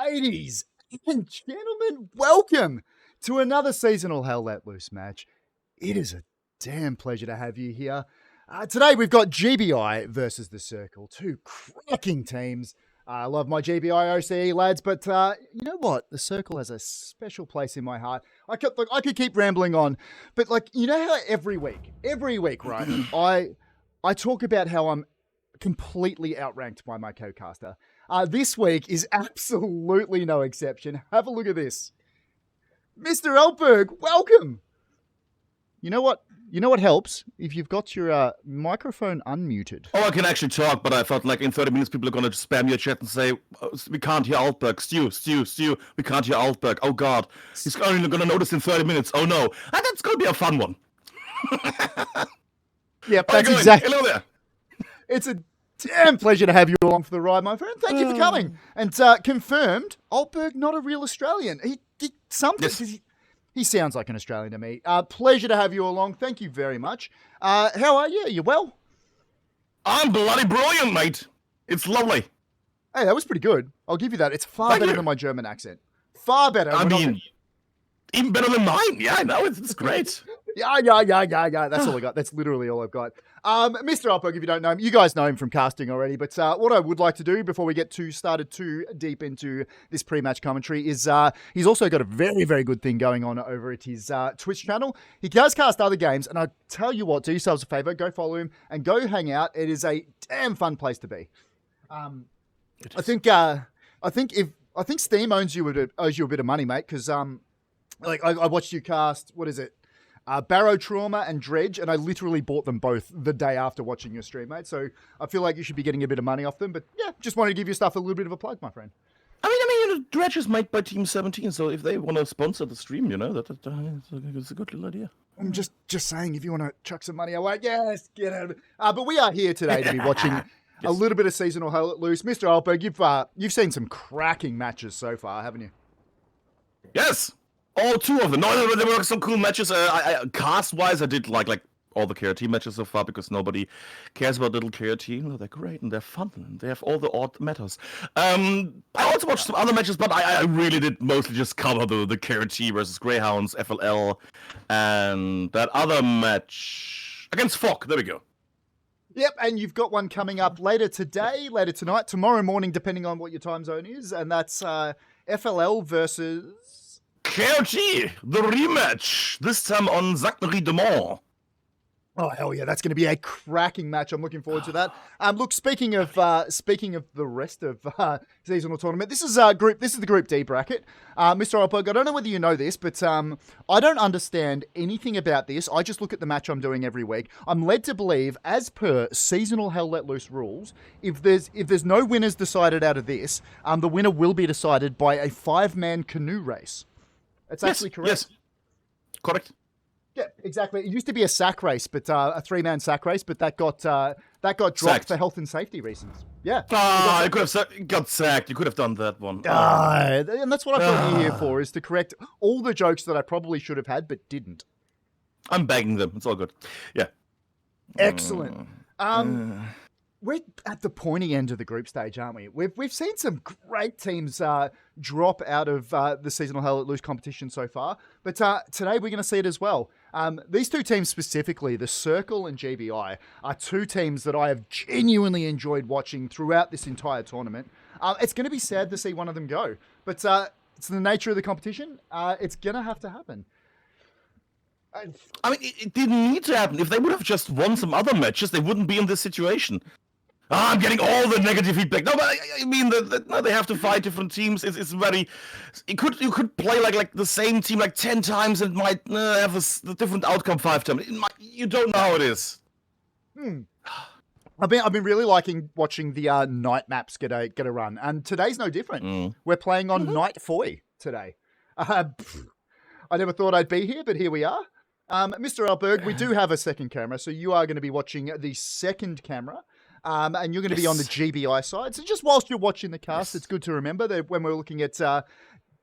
Ladies and gentlemen, welcome to another seasonal Hell Let Loose match. It is a damn pleasure to have you here. Today we've got GBI versus the Circle, two cracking teams. I love my GBI OCE lads, but you know what? The Circle has a special place in my heart. I could keep rambling on, but you know how every week, right? I talk about how I'm completely outranked by my co-caster. This week is absolutely no exception. Have a look at this. Mr. Altberg, welcome. You know what helps? If you've got your microphone unmuted. Oh, I can actually talk, but I thought in 30 minutes people are going to spam your chat and say, we can't hear Altberg. Stu, we can't hear Altberg. Oh, God. He's only going to notice in 30 minutes. Oh, no. And that's going to be a fun one. Yep, that's exactly. Hello there. It's a damn pleasure to have you along for the ride, my friend. Thank you for coming. And confirmed, Altberg not a real Australian. He sounds like an Australian to me. Pleasure to have you along. Thank you very much. How are you? Are you well? I'm bloody brilliant, mate. It's lovely. Hey, that was pretty good. I'll give you that. It's far better than my German accent. Far better. Even better than mine. Yeah, I know. It's great. Yeah. That's all I got. That's literally all I've got. Mr. Altberg, if you don't know him, you guys know him from casting already, but what I would like to do before we get started too deep into this pre-match commentary is he's also got a very, very good thing going on over at his Twitch channel. He does cast other games, and I tell you what, do yourselves a favor, go follow him and go hang out. It is a damn fun place to be. I think Steam owes you a bit of money, mate, because I watched you cast, what is it? Barrow Trauma and Dredge, and I literally bought them both the day after watching your stream, mate. So I feel like you should be getting a bit of money off them. But yeah, just wanted to give your stuff a little bit of a plug, my friend. I mean, Dredge is made by Team 17, so if they want to sponsor the stream, that's a good little idea. I'm just saying, if you want to chuck some money away, yes, get out of it. But we are here today to be watching a little bit of seasonal Hell Let Loose. Mr. Altberg, you've seen some cracking matches so far, haven't you? Yes. All two of them. No, there were some cool matches. Cast-wise, I did like all the KRT matches so far because nobody cares about little KRT. No, they're great and they're fun and they have all the odd matters. I also watched some other matches, but I really did mostly just cover the KRT versus Greyhounds, FLL, and that other match against Fok. There we go. Yep, and you've got one coming up later today, later tonight, tomorrow morning, depending on what your time zone is, and that's FLL versus KRT, the rematch, this time on St. de Mont. Oh hell yeah, that's going to be a cracking match. I'm looking forward to that. Look, speaking of the rest of seasonal tournament, this is the Group D bracket. Mr. Altberg, I don't know whether you know this, but I don't understand anything about this. I just look at the match I'm doing every week. I'm led to believe, as per seasonal Hell Let Loose rules, if there's no winners decided out of this, the winner will be decided by a 5-man canoe race. That's actually correct. Yes, correct. Yeah, exactly. It used to be a sack race, but a 3-man sack race, but that got dropped Sacked. for health and safety reasons. Yeah. You could have got sacked. You could have done that one. And that's what I thought you're here for, is to correct all the jokes that I probably should have had but didn't. I'm bagging them. It's all good. Yeah. Excellent. We're at the pointy end of the group stage, aren't we? We've seen some great teams drop out of the seasonal Hell Let Loose competition so far, but today we're going to see it as well. These two teams specifically, the Circle and GBI, are two teams that I have genuinely enjoyed watching throughout this entire tournament. It's going to be sad to see one of them go, but it's the nature of the competition. It's going to have to happen. I mean, it didn't need to happen. If they would have just won some other matches, they wouldn't be in this situation. I'm getting all the negative feedback. No, but I mean, they have to fight different teams. It's very. You could play like the same team 10 times and it might have a different outcome 5 times. You don't know how it is. I've been really liking watching the night maps get a run, and today's no different. We're playing on Night Foy today. I never thought I'd be here, but here we are. Mr. Altberg, we do have a second camera, so you are going to be watching the second camera. And you're going to be on the GBI side. So just whilst you're watching the cast, it's good to remember that when we're looking at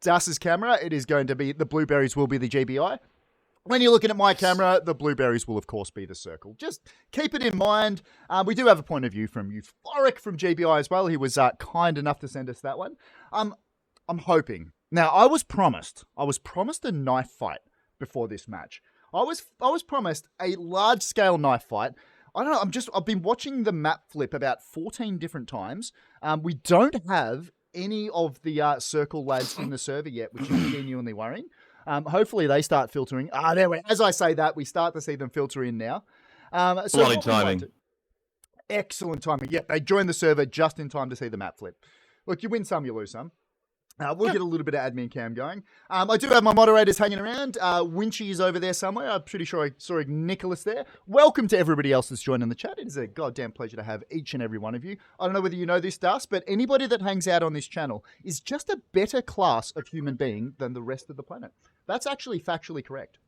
Das's camera, it is going to be, the blueberries will be the GBI. When you're looking at my camera, the blueberries will, of course, be the Circle. Just keep it in mind. We do have a point of view from Euphoric from GBI as well. He was kind enough to send us that one. I'm hoping. Now, I was promised a knife fight before this match. I was promised a large-scale knife fight. I don't know, I've been watching the map flip about 14 different times. We don't have any of the Circle lads in the server yet, which is genuinely worrying. Hopefully they start filtering. There we. As I say that, we start to see them filter in now. Bloody timing. Excellent timing. Yeah, they joined the server just in time to see the map flip. Look, you win some, you lose some. We'll get a little bit of admin cam going. I do have my moderators hanging around. Winchy is over there somewhere. I'm pretty sure I saw Nicholas there. Welcome to everybody else that's joined in the chat. It is a goddamn pleasure to have each and every one of you. I don't know whether you know this, Das, but anybody that hangs out on this channel is just a better class of human being than the rest of the planet. That's actually factually correct.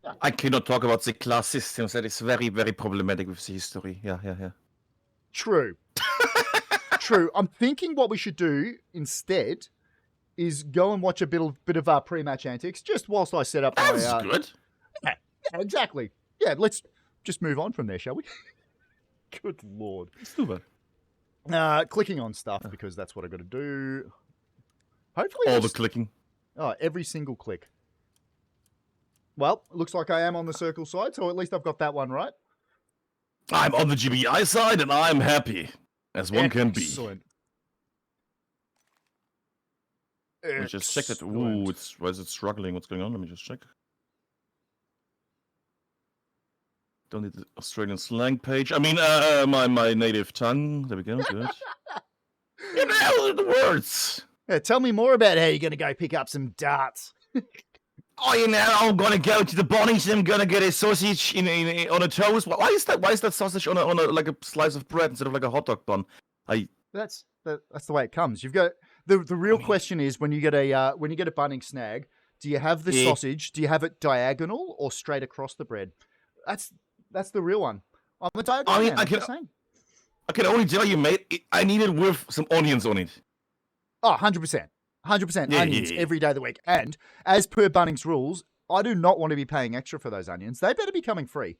Yeah. I cannot talk about the class systems. That is very, very problematic with the history. Yeah. True. True. I'm thinking what we should do instead is go and watch a bit of pre-match antics just whilst I set up That's good. Yeah, exactly. Yeah, let's just move on from there, shall we? Good lord. Super. Clicking on stuff because that's what I got to do. Hopefully all the clicking. Oh, every single click. Well, looks like I am on the Circle side, so at least I've got that one right. I'm on the GBI side, and I'm happy. As one can be. Excellent. Let me just check it. Ooh, why is it struggling? What's going on? Let me just check. Don't need the Australian slang page. I mean, my native tongue. There we go. Good. You know the words. Yeah, tell me more about how you're going to go pick up some darts. Oh, you know, I'm gonna go to the Bonnies and I'm gonna get a sausage on a toast. Why is that sausage on a like a slice of bread instead of like a hot dog bun? That's the way it comes. You've got the real question is when you get a bunning snag, do you have the sausage? Do you have it diagonal or straight across the bread? That's the real one. I'm a diagonal man, I can only tell you, mate. I need it with some onions on it. Oh, 100%. 100% onions every day of the week. And as per Bunnings rules, I do not want to be paying extra for those onions. They better be coming free.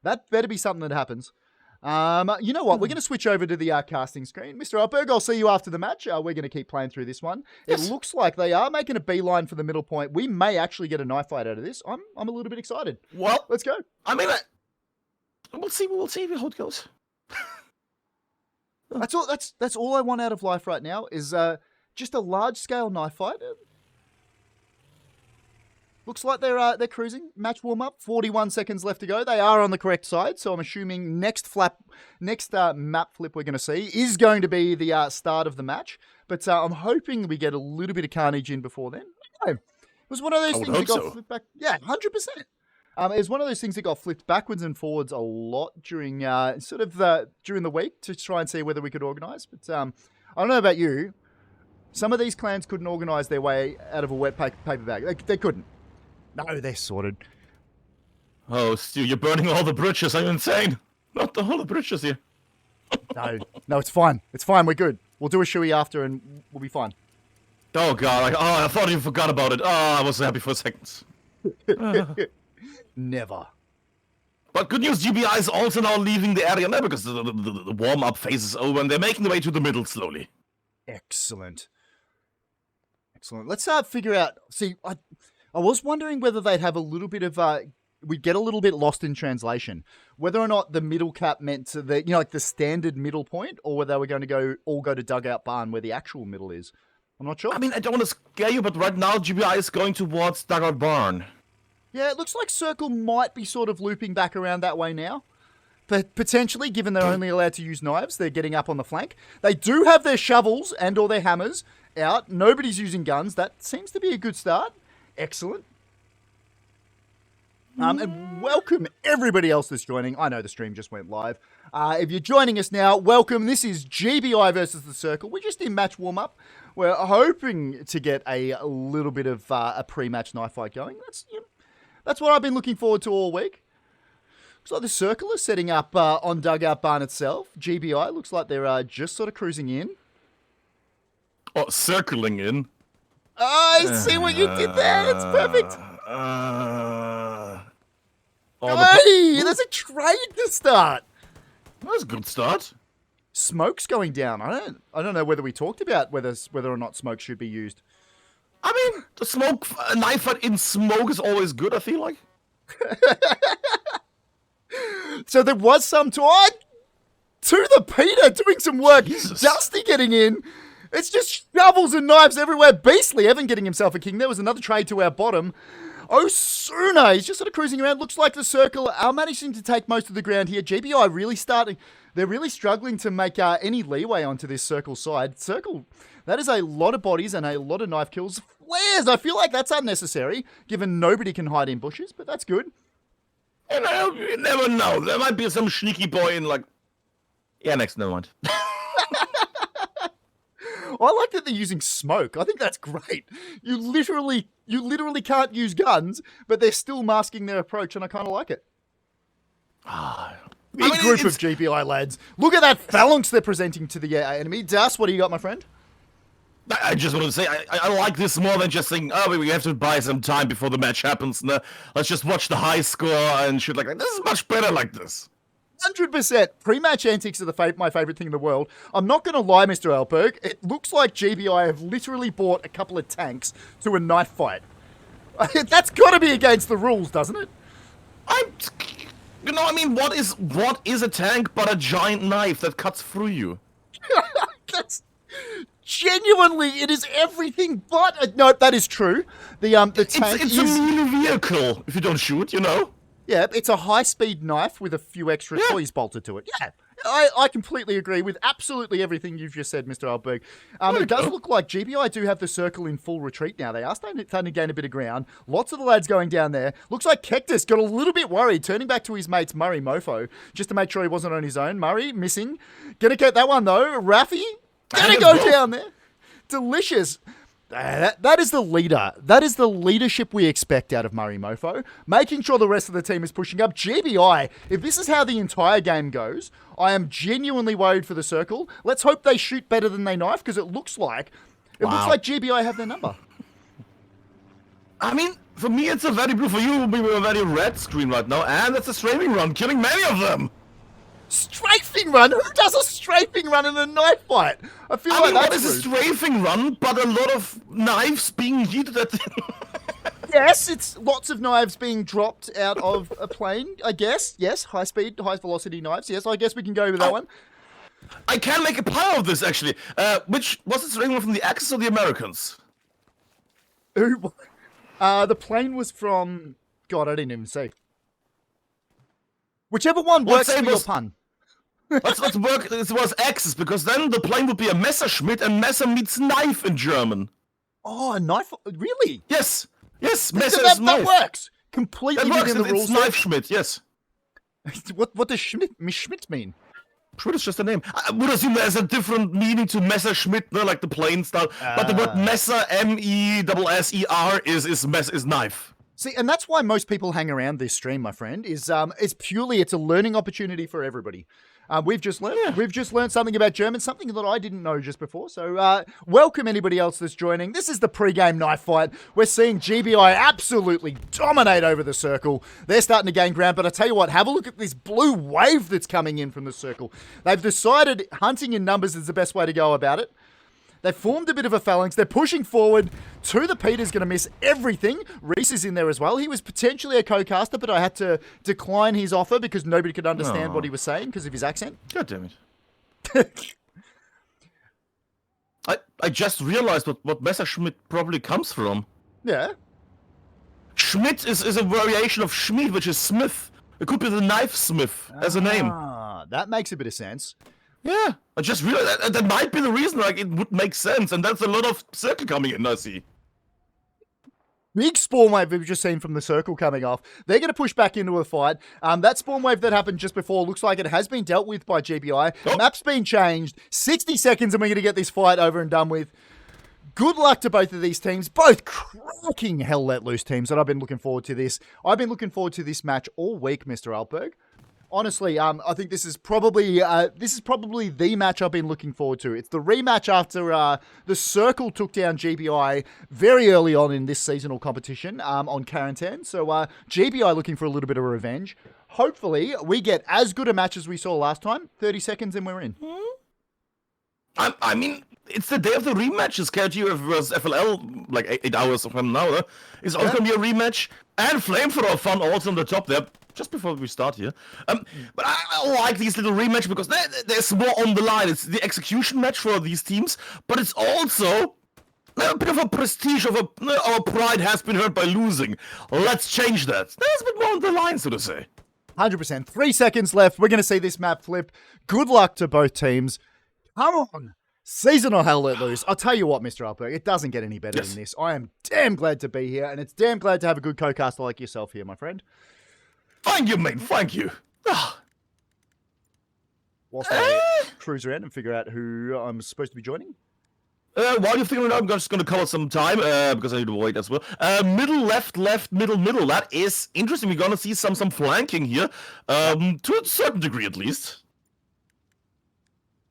That better be something that happens. You know what? We're going to switch over to the casting screen. Mr. Altberg, I'll see you after the match. We're going to keep playing through this one. Yes. It looks like they are making a beeline for the middle point. We may actually get a knife fight out of this. I'm a little bit excited. Well, let's go. I mean, we'll see how it goes. That's all I want out of life right now is just a large-scale knife fight. Looks like they're cruising. Match warm-up. 41 seconds left to go. They are on the correct side, so I'm assuming next map flip we're going to see is going to be the start of the match. But I'm hoping we get a little bit of carnage in before then. It was one of those things that got flipped back. Yeah, 100%. It was one of those things that got flipped backwards and forwards a lot during during the week to try and see whether we could organise. But I don't know about you. Some of these clans couldn't organise their way out of a wet paper bag. They couldn't. No, they're sorted. Oh, Stu, you're burning all the bridges. I'm insane. Not the whole bridges here. No, it's fine. It's fine. We're good. We'll do a shoey after and we'll be fine. Oh, God. I thought you forgot about it. Oh, I was happy for seconds. Never. But good news, GBI is also now leaving the area now because the warm-up phase is over and they're making their way to the middle slowly. Excellent. Let's figure out. See, I was wondering whether they'd have a little bit of we'd get a little bit lost in translation. Whether or not the middle cap meant to like the standard middle point, or whether they were going to go to dugout barn where the actual middle is. I'm not sure. I mean, I don't want to scare you, but right now GBI is going towards dugout barn. Yeah, it looks like Circle might be sort of looping back around that way now. But potentially, given they're only allowed to use knives, they're getting up on the flank. They do have their shovels and or their hammers out. Nobody's using guns. That seems to be a good start. Excellent. And welcome everybody else that's joining. I know the stream just went live. If you're joining us now, welcome. This is GBI versus the Circle. We're just in match warm-up. We're hoping to get a little bit of a pre-match knife fight going. That's what I've been looking forward to all week. Looks like the Circle is setting up on dugout barn itself. GBI looks like they're just sort of cruising in. Oh, circling in. I see what you did there. It's perfect. Hey, there's a trade to start. That's a good start. Smoke's going down. I don't know whether we talked about whether or not smoke should be used. I mean, the smoke, a knife fight in smoke is always good, I feel like. So there was some to the Peter doing some work. Jesus. Dusty getting in. It's just shovels and knives everywhere. Beastly Evan getting himself a king. There was another trade to our bottom. Osuna, he's just sort of cruising around. Looks like the circle are managing to take most of the ground here. GBI really they're really struggling to make any leeway onto this circle side. Circle, that is a lot of bodies and a lot of knife kills. Flares, I feel like that's unnecessary, given nobody can hide in bushes, but that's good. You never know. There might be some sneaky boy in like... Yeah, never mind. I like that they're using smoke. I think that's great. You literally can't use guns, but they're still masking their approach, and I kind of like it. Big group of GBI lads. Look at that phalanx they're presenting to the enemy. Das, what do you got, my friend? I just wanted to say, I like this more than just saying, oh, we have to buy some time before the match happens. No, let's just watch the high score and shit like that. This is much better like this. 100%. Pre-match antics are my favourite thing in the world. I'm not going to lie, Mr. Altberg. It looks like GBI have literally bought a couple of tanks to a knife fight. That's got to be against the rules, doesn't it? What is a tank but a giant knife that cuts through you? That's... Genuinely, it is everything but... No, that is true. The tank it's a melee vehicle if you don't shoot, you know? Yeah, it's a high-speed knife with a few extra toys bolted to it. Yeah, I completely agree with absolutely everything you've just said, Mr. Altberg. It does look like GBI do have the circle in full retreat now. They are starting to gain a bit of ground. Lots of the lads going down there. Looks like Kektis got a little bit worried, turning back to his mates Murray Mofo, just to make sure he wasn't on his own. Murray, missing. Gonna get that one, though. Raffy, gonna go down there. Delicious. That is the leader. That is the leadership we expect out of Murray Mofo. Making sure the rest of the team is pushing up. GBI, if this is how the entire game goes, I am genuinely worried for the circle. Let's hope they shoot better than they knife, because it looks like GBI have their number. I mean, for me it's a very blue. For you it will be a very red screen right now, and it's a strafing run, killing many of them. Strafing run? Who does a strafing run in a knife fight? I feel like that's what is a strafing run, but a lot of knives being yeeted at them. Yes, it's lots of knives being dropped out of a plane, I guess. Yes, high speed, high velocity knives. Yes, I guess we can go with that one. I can make a pile of this, actually. Which was it strafing run from the Axis or the Americans? The plane was from... God, I didn't even see. Whichever one works for your pun. Let's work. This was Axis, because then the plane would be a Messerschmitt, and Messer means knife in German. Oh, a knife? Really? Yes. Messer is knife. That works. Completely within the rules. It's knife Schmidt, yes. What does Schmidt mean? Schmidt is just a name. I would assume there's a different meaning to Messerschmitt, no, like the plane style. But the word Messer, M-E-S-S-E-R, is knife. See, and that's why most people hang around this stream, my friend, is it's a learning opportunity for everybody. We've just learned something about German, something that I didn't know just before. So welcome anybody else that's joining. This is the pre-game knife fight. We're seeing GBI absolutely dominate over the circle. They're starting to gain ground, but I tell you what, have a look at this blue wave that's coming in from the circle. They've decided hunting in numbers is the best way to go about it. They formed a bit of a phalanx. They're pushing forward. To the Peter's going to miss everything. Reese is in there as well. He was potentially a co-caster, but I had to decline his offer because nobody could understand what he was saying because of his accent. God damn it. I just realized what Messerschmitt probably comes from. Yeah. Schmidt is a variation of Schmied, which is smith. It could be the knife smith as a name. That makes a bit of sense. Yeah, I just realized that might be the reason, like, it would make sense, and that's a lot of circle coming in, I see. Big spawn wave we've just seen from the circle coming off. They're going to push back into a fight. That spawn wave that happened just before looks like it has been dealt with by GBI. Oh. Map's been changed. 60 seconds and we're going to get this fight over and done with. Good luck to both of these teams. Both cracking hell let loose teams that I've been looking forward to this. I've been looking forward to this match all week, Mr. Altberg. Honestly, I think this is probably the match I've been looking forward to. It's the rematch after the Circle took down GBI very early on in this seasonal competition on quarantine. So GBI looking for a little bit of revenge. Hopefully, we get as good a match as we saw last time. 30 seconds and we're in. I mean, it's the day of the rematches. KRT versus FLL, like 8 hours from now. It's also going to be a rematch. And Flamethrower fun also on the top there, just before we start here. But I like these little rematch because there's more on the line. It's the execution match for these teams, but it's also a bit of a prestige of our pride has been hurt by losing. Let's change that. There's a bit more on the line, so to say. 100%. 3 seconds left. We're going to see this map flip. Good luck to both teams. Come on. Seasonal Hell Let Loose. I'll tell you what, Mr. Altberg, it doesn't get any better than this. I am damn glad to be here, and it's damn glad to have a good co-caster like yourself here, my friend. Thank you, mate. Thank you. Whilst I cruise around and figure out who I'm supposed to be joining. While you're figuring it out, I'm just going to cover some time, because I need to wait as well. Middle, left, middle. That is interesting. We're going to see some flanking here, to a certain degree at least.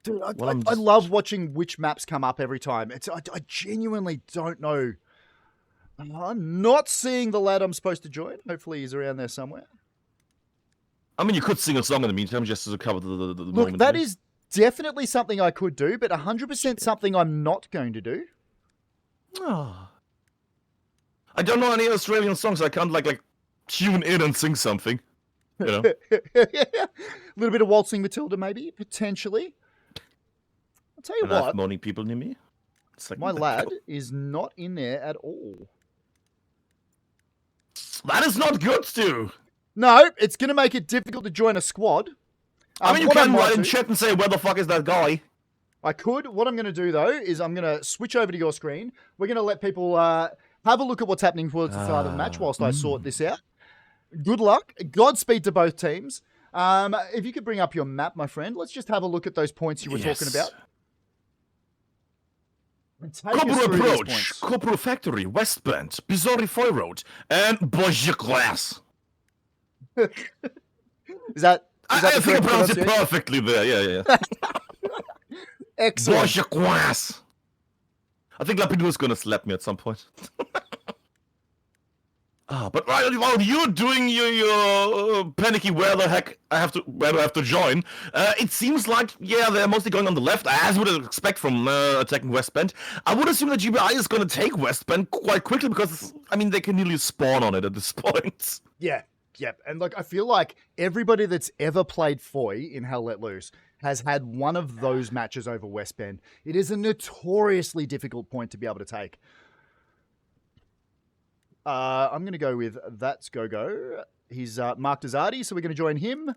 Dude, I love watching which maps come up every time. I genuinely don't know. I'm not seeing the lad I'm supposed to join. Hopefully he's around there somewhere. I mean, you could sing a song in the meantime just to cover the Look, moment. that is definitely something I could do, but 100% something I'm not going to do. Oh. I don't know any Australian songs. I can't like tune in and sing something. You know, A little bit of Waltzing Matilda, maybe, potentially. I'll tell you and I have what, moaning people near me. It's like, my lad is not in there at all. That is not good, Stu. No, it's going to make it difficult to join a squad. I mean, you what can might write in do- chat and say, where the fuck is that guy? I could. What I'm going to do, though, is I'm going to switch over to your screen. We're going to let people have a look at what's happening towards the start of the match whilst I sort this out. Good luck. Godspeed to both teams. If you could bring up your map, my friend, let's just have a look at those points you were talking about. And take us Corporal through these Approach, points. Corporal Factory, West Bend, Bizarre Foy Road, and Boja Glass. Is that I the think I correct pronounced it pronunciation? perfectly there, yeah. Excellent. Boja Glass. I think Lapidu's gonna slap me at some point. But while you're doing your panicky where do I have to join, it seems like, they're mostly going on the left, as would expect from attacking West Bend. I would assume that GBI is going to take West Bend quite quickly because, I mean, they can nearly spawn on it at this point. Yeah. And look, I feel like everybody that's ever played Foy in Hell Let Loose has had one of those matches over West Bend. It is a notoriously difficult point to be able to take. I'm going to go with That's Go. He's marked as Artie, so we're going to join him.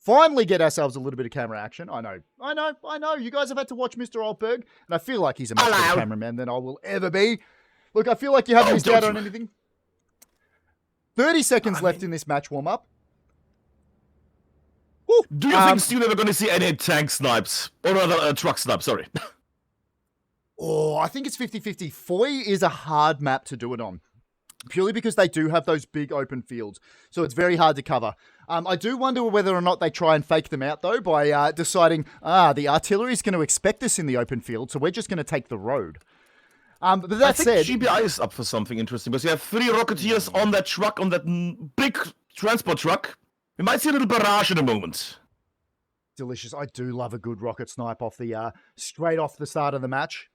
Finally get ourselves a little bit of camera action. I know. You guys have had to watch Mr. Altberg, and I feel like he's a much better cameraman than I will ever be. Look, I feel like you haven't missed out on anything. 30 seconds left in this match warm-up. Do you think Stu never going to see any tank snipes? Or rather, truck snipes, sorry. I think it's 50-50. Foy is a hard map to do it on, purely because they do have those big open fields, so it's very hard to cover. I do wonder whether or not they try and fake them out, though, by deciding, the artillery is going to expect us in the open field, so we're just going to take the road. But that said, GBI is up for something interesting, because you have 3 Rocketeers on that truck, on that big transport truck. We might see a little barrage in a moment. Delicious. I do love a good rocket snipe off the straight off the start of the match.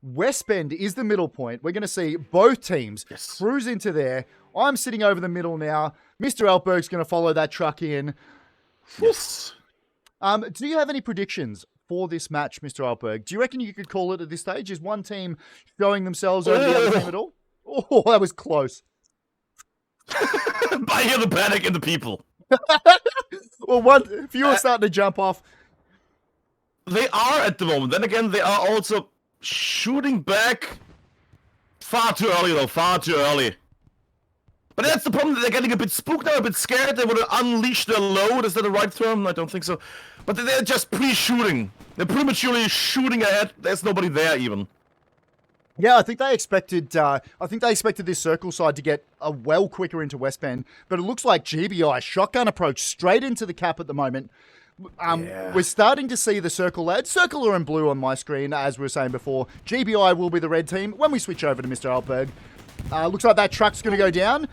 West Bend is the middle point. We're going to see both teams cruise into there. I'm sitting over the middle now. Mr. Altberg's going to follow that truck in. Yes. Do you have any predictions for this match, Mr. Altberg? Do you reckon you could call it at this stage? Is one team showing themselves over the other team at all? Oh, that was close. I hear the panic in the people. Well, a few are starting to jump off. They are at the moment. Then again, they are also shooting back far too early, though. Far too early. But that's the problem. They're getting a bit spooked now, a bit scared. They want to unleash their load. Is that the right term? I don't think so. But they're just pre-shooting. They're prematurely shooting ahead. There's nobody there even. Yeah, I think they expected. This circle side to get well quicker into West Bend, but it looks like GBI shotgun approach straight into the cap at the moment. We're starting to see the circle lads. Circle are in blue on my screen, as we were saying before. GBI will be the red team when we switch over to Mr. Altberg. Looks like that truck's going to go down.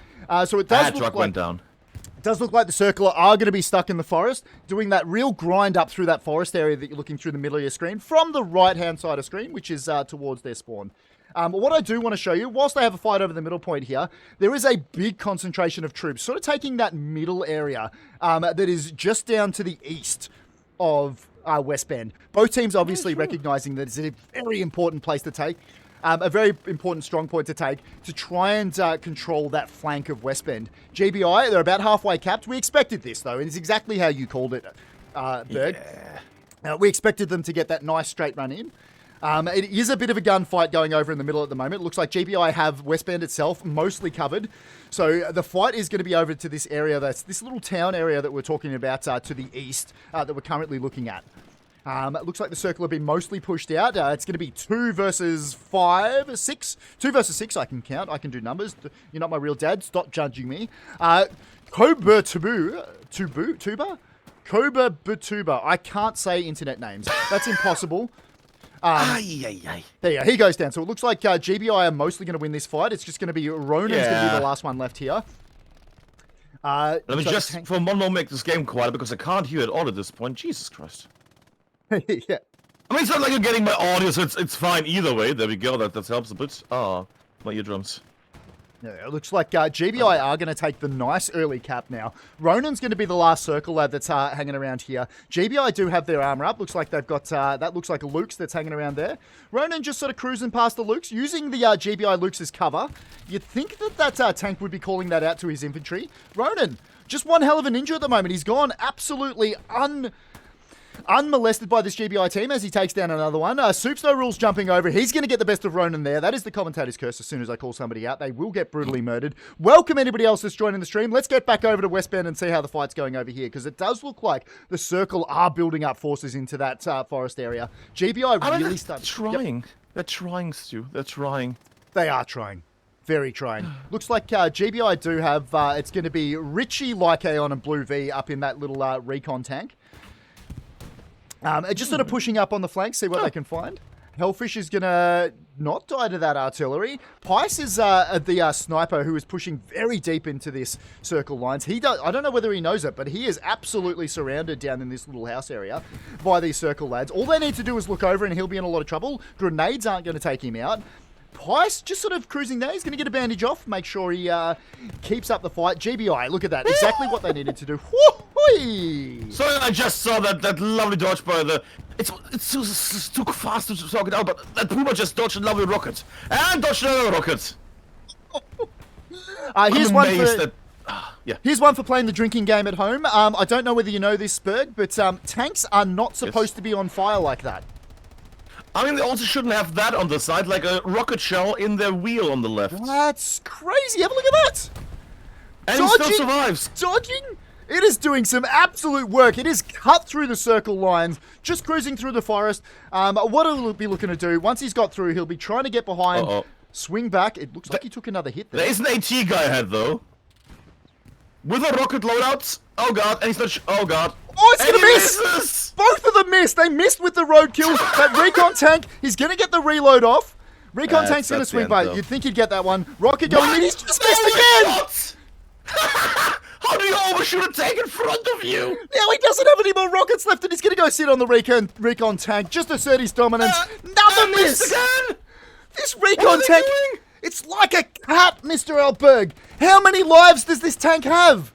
So it does That look truck like went down. It does look like the Circle are going to be stuck in the forest, doing that real grind up through that forest area that you're looking through the middle of your screen from the right-hand side of screen, which is towards their spawn. What I do want to show you, whilst they have a fight over the middle point here, there is a big concentration of troops, sort of taking that middle area that is just down to the east of West Bend. Both teams obviously recognizing that it's a very important place to take, a very important strong point to take to try and control that flank of West Bend. GBI, they're about halfway capped. We expected this, though, and it's exactly how you called it, Berg. Yeah. We expected them to get that nice straight run in. It is a bit of a gunfight going over in the middle at the moment. It looks like GBI have West Bend itself mostly covered. So the fight is going to be over to this area, that's this little town area that we're talking about to the east that we're currently looking at. It looks like the Circle have been mostly pushed out. It's going to be 2 versus 5, 6. 2 versus 6, I can count. I can do numbers. You're not my real dad. Stop judging me. Koba Tuba? Koba Batuba. I can't say internet names. That's impossible. There you go. He goes down. So it looks like GBI are mostly going to win this fight. It's just going to be Ronan's going to be the last one left here. Let me just for one moment make this game quiet because I can't hear it all at this point. Jesus Christ. Yeah. I mean, it's not like you're getting my audio, so it's fine either way. There we go. That helps a bit. Oh, my eardrums. Yeah, it looks like GBI are going to take the nice early cap now. Ronan's going to be the last Circle lad that's hanging around here. GBI do have their armor up. Looks like they've got, that looks like a Luke's that's hanging around there. Ronan just sort of cruising past the Luke's, using the GBI Luke's as cover. You'd think that tank would be calling that out to his infantry. Ronan, just one hell of a ninja at the moment. He's gone absolutely unmolested by this GBI team as he takes down another one. Soups No Rules jumping over. He's going to get the best of Ronan there. That is the commentator's curse. As soon as I call somebody out, they will get brutally murdered. Welcome anybody else that's joining the stream. Let's get back over to West Bend and see how the fight's going over here, because it does look like the Circle are building up forces into that forest area. GBI really started trying. Yep. They're trying, Stu. They're trying. They are trying. Very trying. Looks like GBI do have, it's going to be Richie, Lycaon, and Blue V up in that little recon tank. Just sort of pushing up on the flank, see what they can find. Hellfish is going to not die to that artillery. Pice is the sniper who is pushing very deep into this Circle lines. I don't know whether he knows it, but he is absolutely surrounded down in this little house area by these Circle lads. All they need to do is look over and he'll be in a lot of trouble. Grenades aren't going to take him out. Pice just sort of cruising there. He's going to get a bandage off, make sure he keeps up the fight. GBI, look at that. Exactly what they needed to do. Woo-hoo! So I just saw that lovely dodge by the... It's too fast to talk it out, but that Puma just dodged a lovely rocket. And dodged another rocket. Here's one for... Yeah. Here's one for playing the drinking game at home. I don't know whether you know this, Berg, but tanks are not supposed to be on fire like that. I mean, they also shouldn't have that on the side, like a rocket shell in their wheel on the left. That's crazy. Have a look at that. And he still survives. Dodging. It is doing some absolute work. It is cut through the Circle lines, just cruising through the forest. What he'll be looking to do, once he's got through, he'll be trying to get behind, swing back. It looks like he took another hit there. There is an AT guy ahead, though. With a rocket loadout. Oh, God. And he's not... Oh, God. Oh, it's going to miss! Misses. Both of them missed. They missed with the roadkill. That recon tank, he's going to get the reload off. Recon tank's going to swing by. You'd think he'd get that one. Rocket going in. He's just missed again! How do you overshoot a tank in front of you? Now he doesn't have any more rockets left and he's going to go sit on the recon tank. Just assert his dominance. Another miss! Again? This recon tank, it's like a cat, Mr. Altberg. How many lives does this tank have?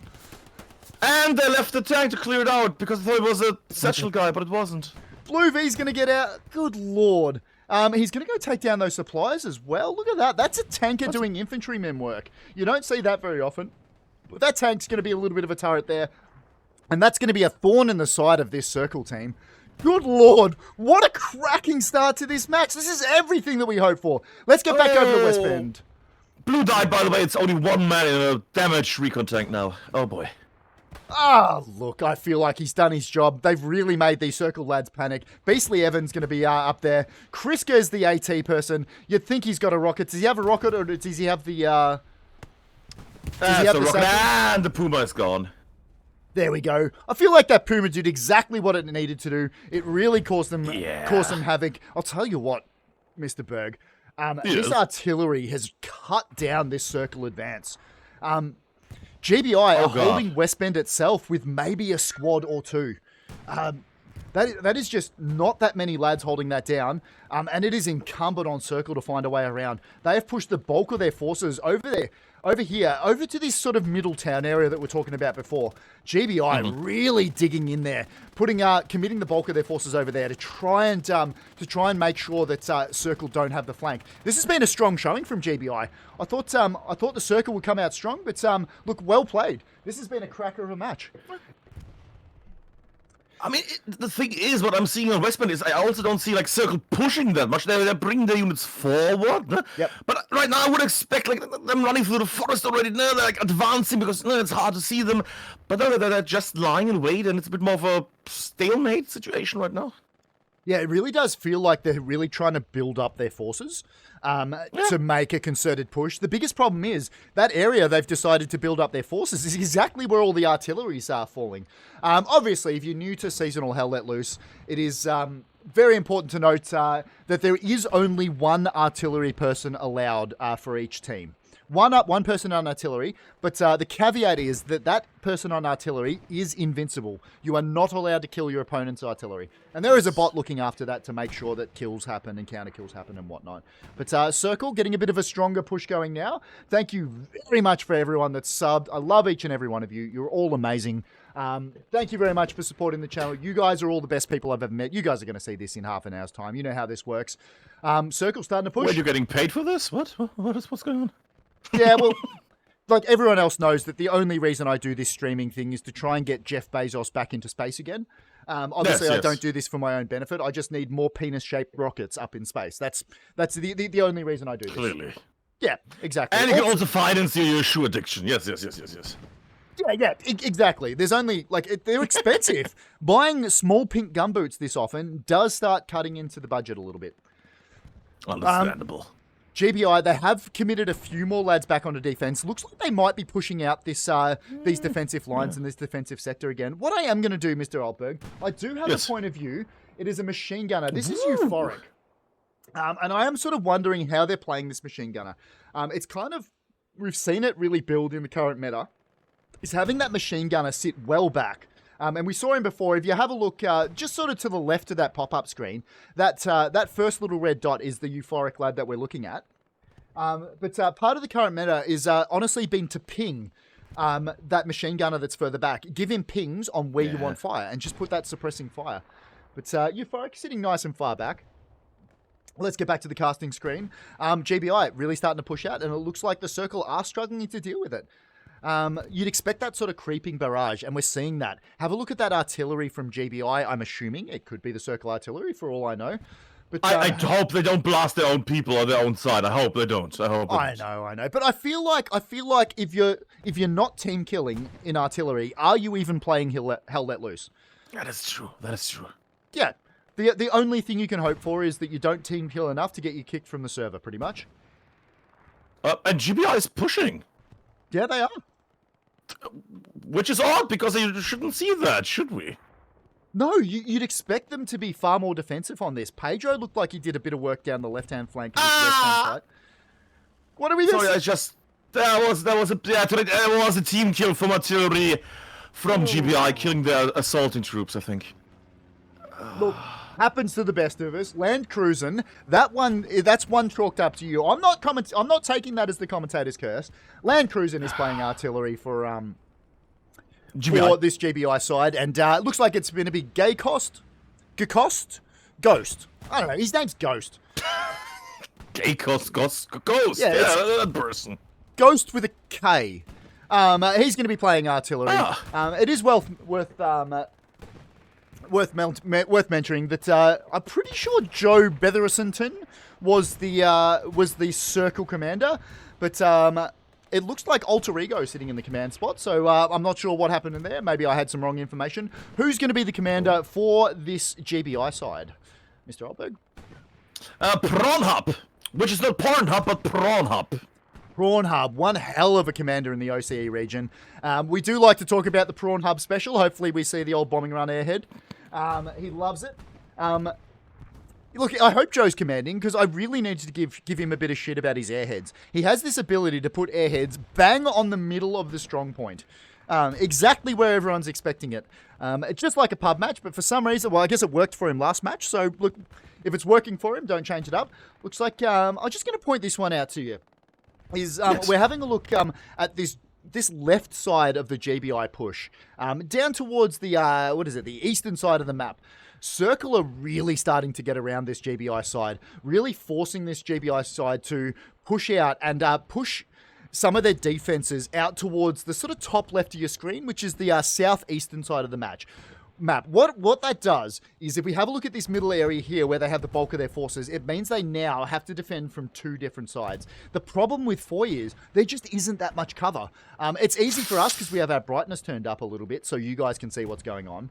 And they left the tank to clear it out because I thought it was a satchel guy, but it wasn't. Blue V's going to get out. Good lord. He's going to go take down those supplies as well. Look at that. That's a tanker doing infantryman work. You don't see that very often. But that tank's going to be a little bit of a turret there. And that's going to be a thorn in the side of this Circle team. Good lord. What a cracking start to this match. This is everything that we hope for. Let's get back over to West Bend. Blue died, by the way. It's only one man in a damaged recon tank now. Oh, boy. Look, I feel like he's done his job. They've really made these Circle lads panic. Beastly Evan's going to be up there. Kriska's the AT person. You'd think he's got a rocket. Does he have a rocket or does he have the... And the Puma is gone. There we go. I feel like that Puma did exactly what it needed to do. It really caused them havoc. I'll tell you what, Mr. Berg. This artillery has cut down this Circle advance. GBI Oh, are God. holding West Bend itself with maybe a squad or two. That is just not that many lads holding that down, and it is incumbent on Circle to find a way around. They have pushed the bulk of their forces over here, over to this sort of middle town area that we're talking about before. GBI really digging in there, committing the bulk of their forces over there to try and make sure that Circle don't have the flank. This has been a strong showing from GBI. I thought the Circle would come out strong, but look, well played. This has been a cracker of a match. I mean, the thing is, what I'm seeing on West Bend is I also don't see like Circle pushing that much. They're bringing their units forward. Yep. But right now I would expect like them running through the forest already. No, they're like advancing because it's hard to see them. But no, they're just lying in wait, and it's a bit more of a stalemate situation right now. Yeah, it really does feel like they're really trying to build up their forces to make a concerted push. The biggest problem is that area they've decided to build up their forces is exactly where all the artilleries are falling. Obviously, if you're new to Seasonal Hell Let Loose, it is very important to note that there is only one artillery person allowed for each team. One person on artillery, but the caveat is that person on artillery is invincible. You are not allowed to kill your opponent's artillery. And there is a bot looking after that to make sure that kills happen and counter kills happen and whatnot. But Circle getting a bit of a stronger push going now. Thank you very much for everyone that's subbed. I love each and every one of you. You're all amazing. Thank you very much for supporting the channel. You guys are all the best people I've ever met. You guys are going to see this in half an hour's time. You know how this works. Circle's starting to push. Wait, you're getting paid for this? What's going on? Yeah, well, like everyone else knows that the only reason I do this streaming thing is to try and get Jeff Bezos back into space again. Obviously, Yes. I don't do this for my own benefit. I just need more penis-shaped rockets up in space. That's the only reason I do this. Clearly. Yeah, exactly. And you can also finance your shoe addiction. Yes. Yeah, exactly. There's only, they're expensive. Buying small pink gumboots this often does start cutting into the budget a little bit. Understandable. GBI, they have committed a few more lads back onto defense. Looks like they might be pushing out these defensive lines in this defensive sector again. What I am going to do, Mr. Altberg, I do have a point of view. It is a machine gunner. This is euphoric. And I am sort of wondering how they're playing this machine gunner. It's kind of, we've seen it really build in the current meta, is having that machine gunner sit well back. And we saw him before. If you have a look just sort of to the left of that pop-up screen, that first little red dot is the euphoric lad that we're looking at. But part of the current meta is honestly been to ping that machine gunner that's further back. Give him pings on where you want fire and just put that suppressing fire. But euphoric sitting nice and far back. Let's get back to the casting screen. GBI really starting to push out, and it looks like the Circle are struggling to deal with it. You'd expect that sort of creeping barrage, and we're seeing that. Have a look at that artillery from GBI. I'm assuming it could be the Circle artillery, for all I know. But I hope they don't blast their own people on their own side. I hope they don't. I know. But I feel like if you're not team killing in artillery, are you even playing Hell Let Loose? That is true. Yeah. The only thing you can hope for is that you don't team kill enough to get you kicked from the server, pretty much. And GBI is pushing. Yeah, they are. Which is odd, because they shouldn't see that, should we? No, you'd expect them to be far more defensive on this. Pedro looked like he did a bit of work down the left-hand flank of his left-hand side. What are we missing? Sorry, that was a team kill from artillery from GBI, killing their assaulting troops, I think. Look, happens to the best of us. Land cruising, that's one chalked up to you. I'm not taking that as the commentator's curse. Land cruising is playing artillery for this GBI side, and it looks like it's going to be Ghost. I don't know. His name's Ghost. Ghost. Yeah, that person. Ghost with a K. He's going to be playing artillery. It is worth mentioning that I'm pretty sure Joe Betherisonton was the Circle commander, but it looks like Alter Ego sitting in the command spot, so I'm not sure what happened in there. Maybe I had some wrong information. Who's going to be the commander for this GBI side? Mr. Altberg? Pornhub, which is not Pornhub, but Pornhub. Prawn Hub, one hell of a commander in the OCE region. We do like to talk about the Prawn Hub special. Hopefully we see the old bombing run airhead. He loves it. Look, I hope Joe's commanding because I really need to give him a bit of shit about his airheads. He has this ability to put airheads bang on the middle of the strong point. Exactly where everyone's expecting it. It's just like a pub match, but for some reason, well, I guess it worked for him last match. So, look, if it's working for him, don't change it up. Looks like I'm just going to point this one out to you. Yes. We're having a look at this left side of the GBI push, down towards the the eastern side of the map. Circle are really starting to get around this GBI side, really forcing this GBI side to push out and push some of their defenses out towards the sort of top left of your screen, which is the southeastern side of the map. What that does is if we have a look at this middle area here where they have the bulk of their forces, it means they now have to defend from two different sides. The problem with Foy is there just isn't that much cover. It's easy for us because we have our brightness turned up a little bit so you guys can see what's going on.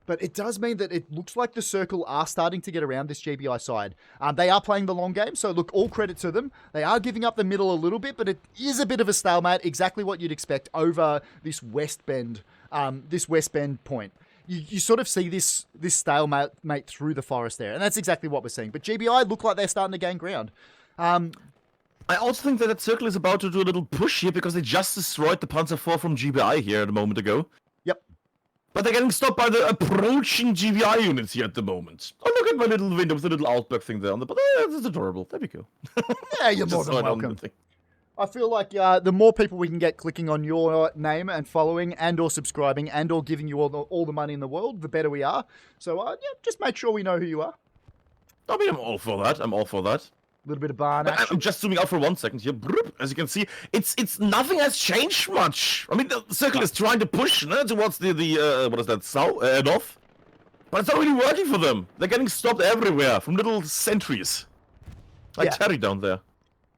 But it does mean that it looks like the Circle are starting to get around this GBI side. They are playing the long game, so look, all credit to them. They are giving up the middle a little bit, but it is a bit of a stalemate, exactly what you'd expect over this West Bend point. You sort of see this stalemate through the forest there, and that's exactly what we're seeing. But GBI look like they're starting to gain ground. I also think that Circle is about to do a little push here because they just destroyed the Panzer IV from GBI here a moment ago. Yep. But they're getting stopped by the approaching GBI units here at the moment. Oh, look at my little window with the little Altberg thing there on the... But that's adorable. There we go. Yeah, you're more than welcome. I feel like the more people we can get clicking on your name and following and or subscribing and or giving you all the money in the world, the better we are. So, yeah, just make sure we know who you are. I mean, I'm all for that. A little bit of barn action. I'm just zooming out for 1 second here. As you can see, it's nothing has changed much. I mean, the Circle is trying to push towards the what is that, south, north? But it's not really working for them. They're getting stopped everywhere from little sentries. Like Terry down there.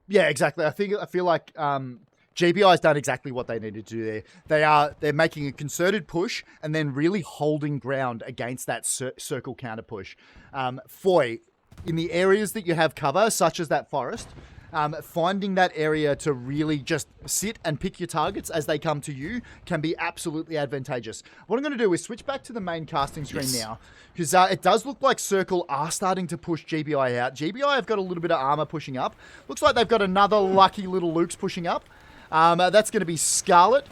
Yeah, exactly. I feel like GBI's done exactly what they needed to do there. They're making a concerted push and then really holding ground against that Circle counter push. Foy, in the areas that you have cover, such as that forest, finding that area to really just sit and pick your targets as they come to you can be absolutely advantageous. What I'm going to do is switch back to the main casting screen now, because it does look like Circle are starting to push GBI out. GBI have got a little bit of armor pushing up. Looks like they've got another lucky little Luke's pushing up. That's going to be Scarlet,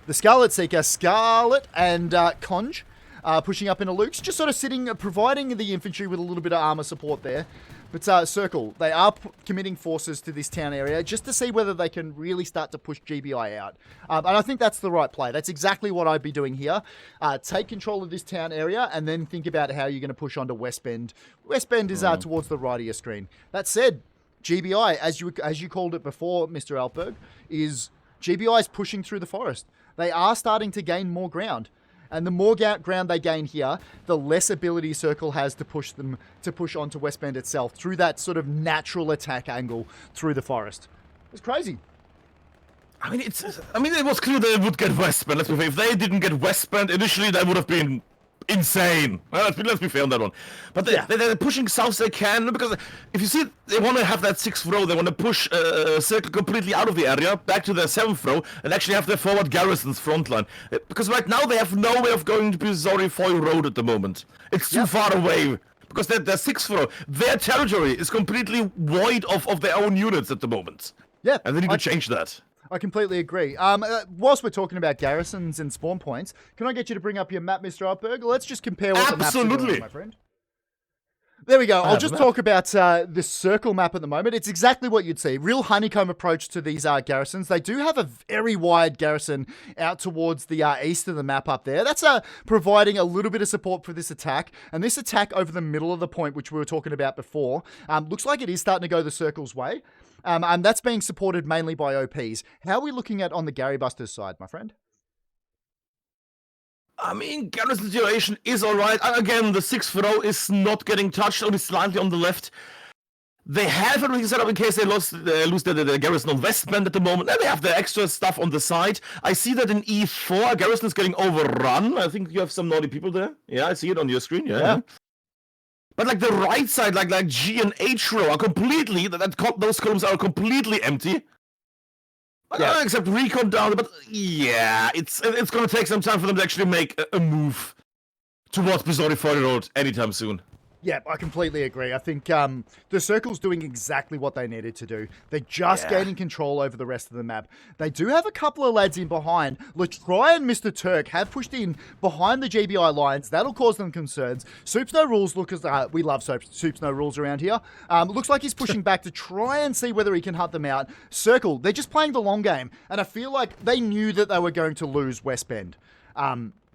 the Scarlet Seeker, Scarlet and Conj. Pushing up into Luke's, just sort of sitting, providing the infantry with a little bit of armor support there. But Circle, they are committing forces to this town area just to see whether they can really start to push GBI out. And I think that's the right play. That's exactly what I'd be doing here. Take control of this town area and then think about how you're going to push onto West Bend. West Bend is towards the right of your screen. That said, GBI, as you called it before, Mr. Altberg, is GBI is pushing through the forest. They are starting to gain more ground. And the more ground they gain here, the less ability Circle has to push onto West Bend itself through that sort of natural attack angle through the forest. It's crazy. I mean, it was clear they would get West Bend. Let's be fair. If they didn't get West Bend initially, that would have been insane. Well, let's be fair on that one. But they're pushing south as they can, because if you see, they want to have that 6th row. They want to push Circle completely out of the area, back to their 7th row, and actually have their forward garrisons frontline. Because right now they have no way of going to Bizarre Foy Road at the moment. It's too far away. Because their 6th row, their territory is completely void of their own units at the moment. Yeah. And they need to change that. I completely agree. Whilst we're talking about garrisons and spawn points, can I get you to bring up your map, Mr. Altberg? Let's just compare what the maps are doing, my friend. There we go. I'll just talk about this Circle map at the moment. It's exactly what you'd see. Real honeycomb approach to these garrisons. They do have a very wide garrison out towards the east of the map up there. That's providing a little bit of support for this attack. And this attack over the middle of the point, which we were talking about before, looks like it is starting to go the Circle's way. And that's being supported mainly by OPs. How are we looking at on the Gary Busters side, my friend? I mean, garrison situation is alright. Again, the 6th row is not getting touched, only slightly on the left. They have everything set up in case they lose the garrison on West Bend at the moment. And they have the extra stuff on the side. I see that in E4, garrison is getting overrun. I think you have some naughty people there. Yeah, I see it on your screen. Yeah. But like the right side, like G and H row are completely, those columns are completely empty. Yeah. Except recon down, but yeah, it's going to take some time for them to actually make a move towards Bizarre Foy Road anytime soon. Yeah, I completely agree. I think the Circle's doing exactly what they needed to do. They're just gaining control over the rest of the map. They do have a couple of lads in behind. Latry and Mr. Turk have pushed in behind the GBI lines. That'll cause them concerns. Soups No Rules, we love Soups No Rules around here. Looks like he's pushing back to try and see whether he can hunt them out. Circle, they're just playing the long game. And I feel like they knew that they were going to lose West Bend.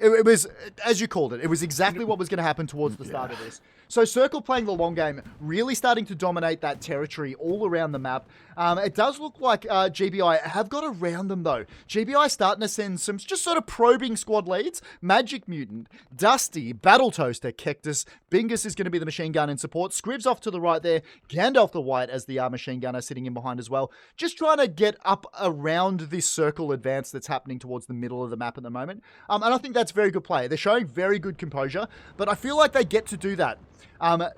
It was, as you called it, it was exactly what was going to happen towards the start of this. So Circle playing the long game, really starting to dominate that territory all around the map. It does look like GBI have got around them, though. GBI starting to send some just sort of probing squad leads. Magic Mutant, Dusty, Battle Toaster, Cactus, Bingus is going to be the machine gun in support. Scribs off to the right there. Gandalf the White as the machine gunner sitting in behind as well. Just trying to get up around this Circle advance that's happening towards the middle of the map at the moment. And I think that's very good play. They're showing very good composure, but I feel like they get to do that.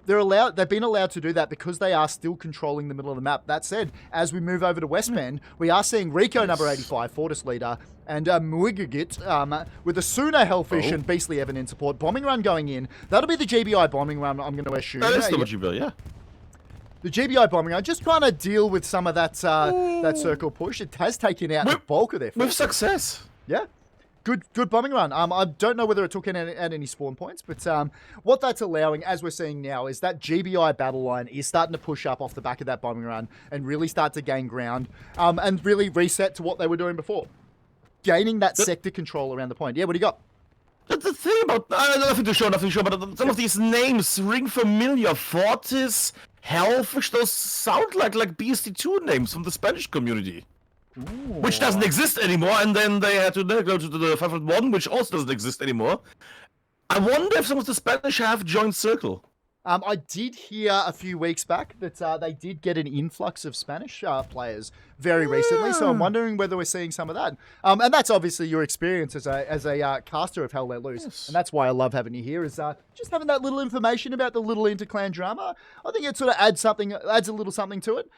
They've been allowed to do that because they are still controlling the middle of the map. That said, as we move over to West Bend, we are seeing Rico, number 85, Fortis leader, and Muigagit with the Sooner Hellfish and Beastly Evan in support. Bombing run going in. That'll be the GBI bombing run, I'm going to assume. That is the GBI, yeah. The GBI bombing run, just trying to deal with some of that Circle push. It has taken out the bulk of their force. With success. Yeah. Good bombing run. I don't know whether it took at any spawn points, but what that's allowing, as we're seeing now, is that GBI battle line is starting to push up off the back of that bombing run and really start to gain ground and really reset to what they were doing before. Gaining that sector control around the point. Yeah, what do you got? The thing about, nothing to show, but some of these names ring familiar. Fortis, Hellfish, those sound like BST2 names from the Spanish community. Ooh. Which doesn't exist anymore, and then they had to go to the 501, which also doesn't exist anymore. I wonder if some of the Spanish have joined Circle. I did hear a few weeks back that they did get an influx of Spanish players very recently, so I'm wondering whether we're seeing some of that. And that's obviously your experience as a caster of Hell Let Loose, and that's why I love having you here, is just having that little information about the little interclan drama. I think it sort of adds a little something to it.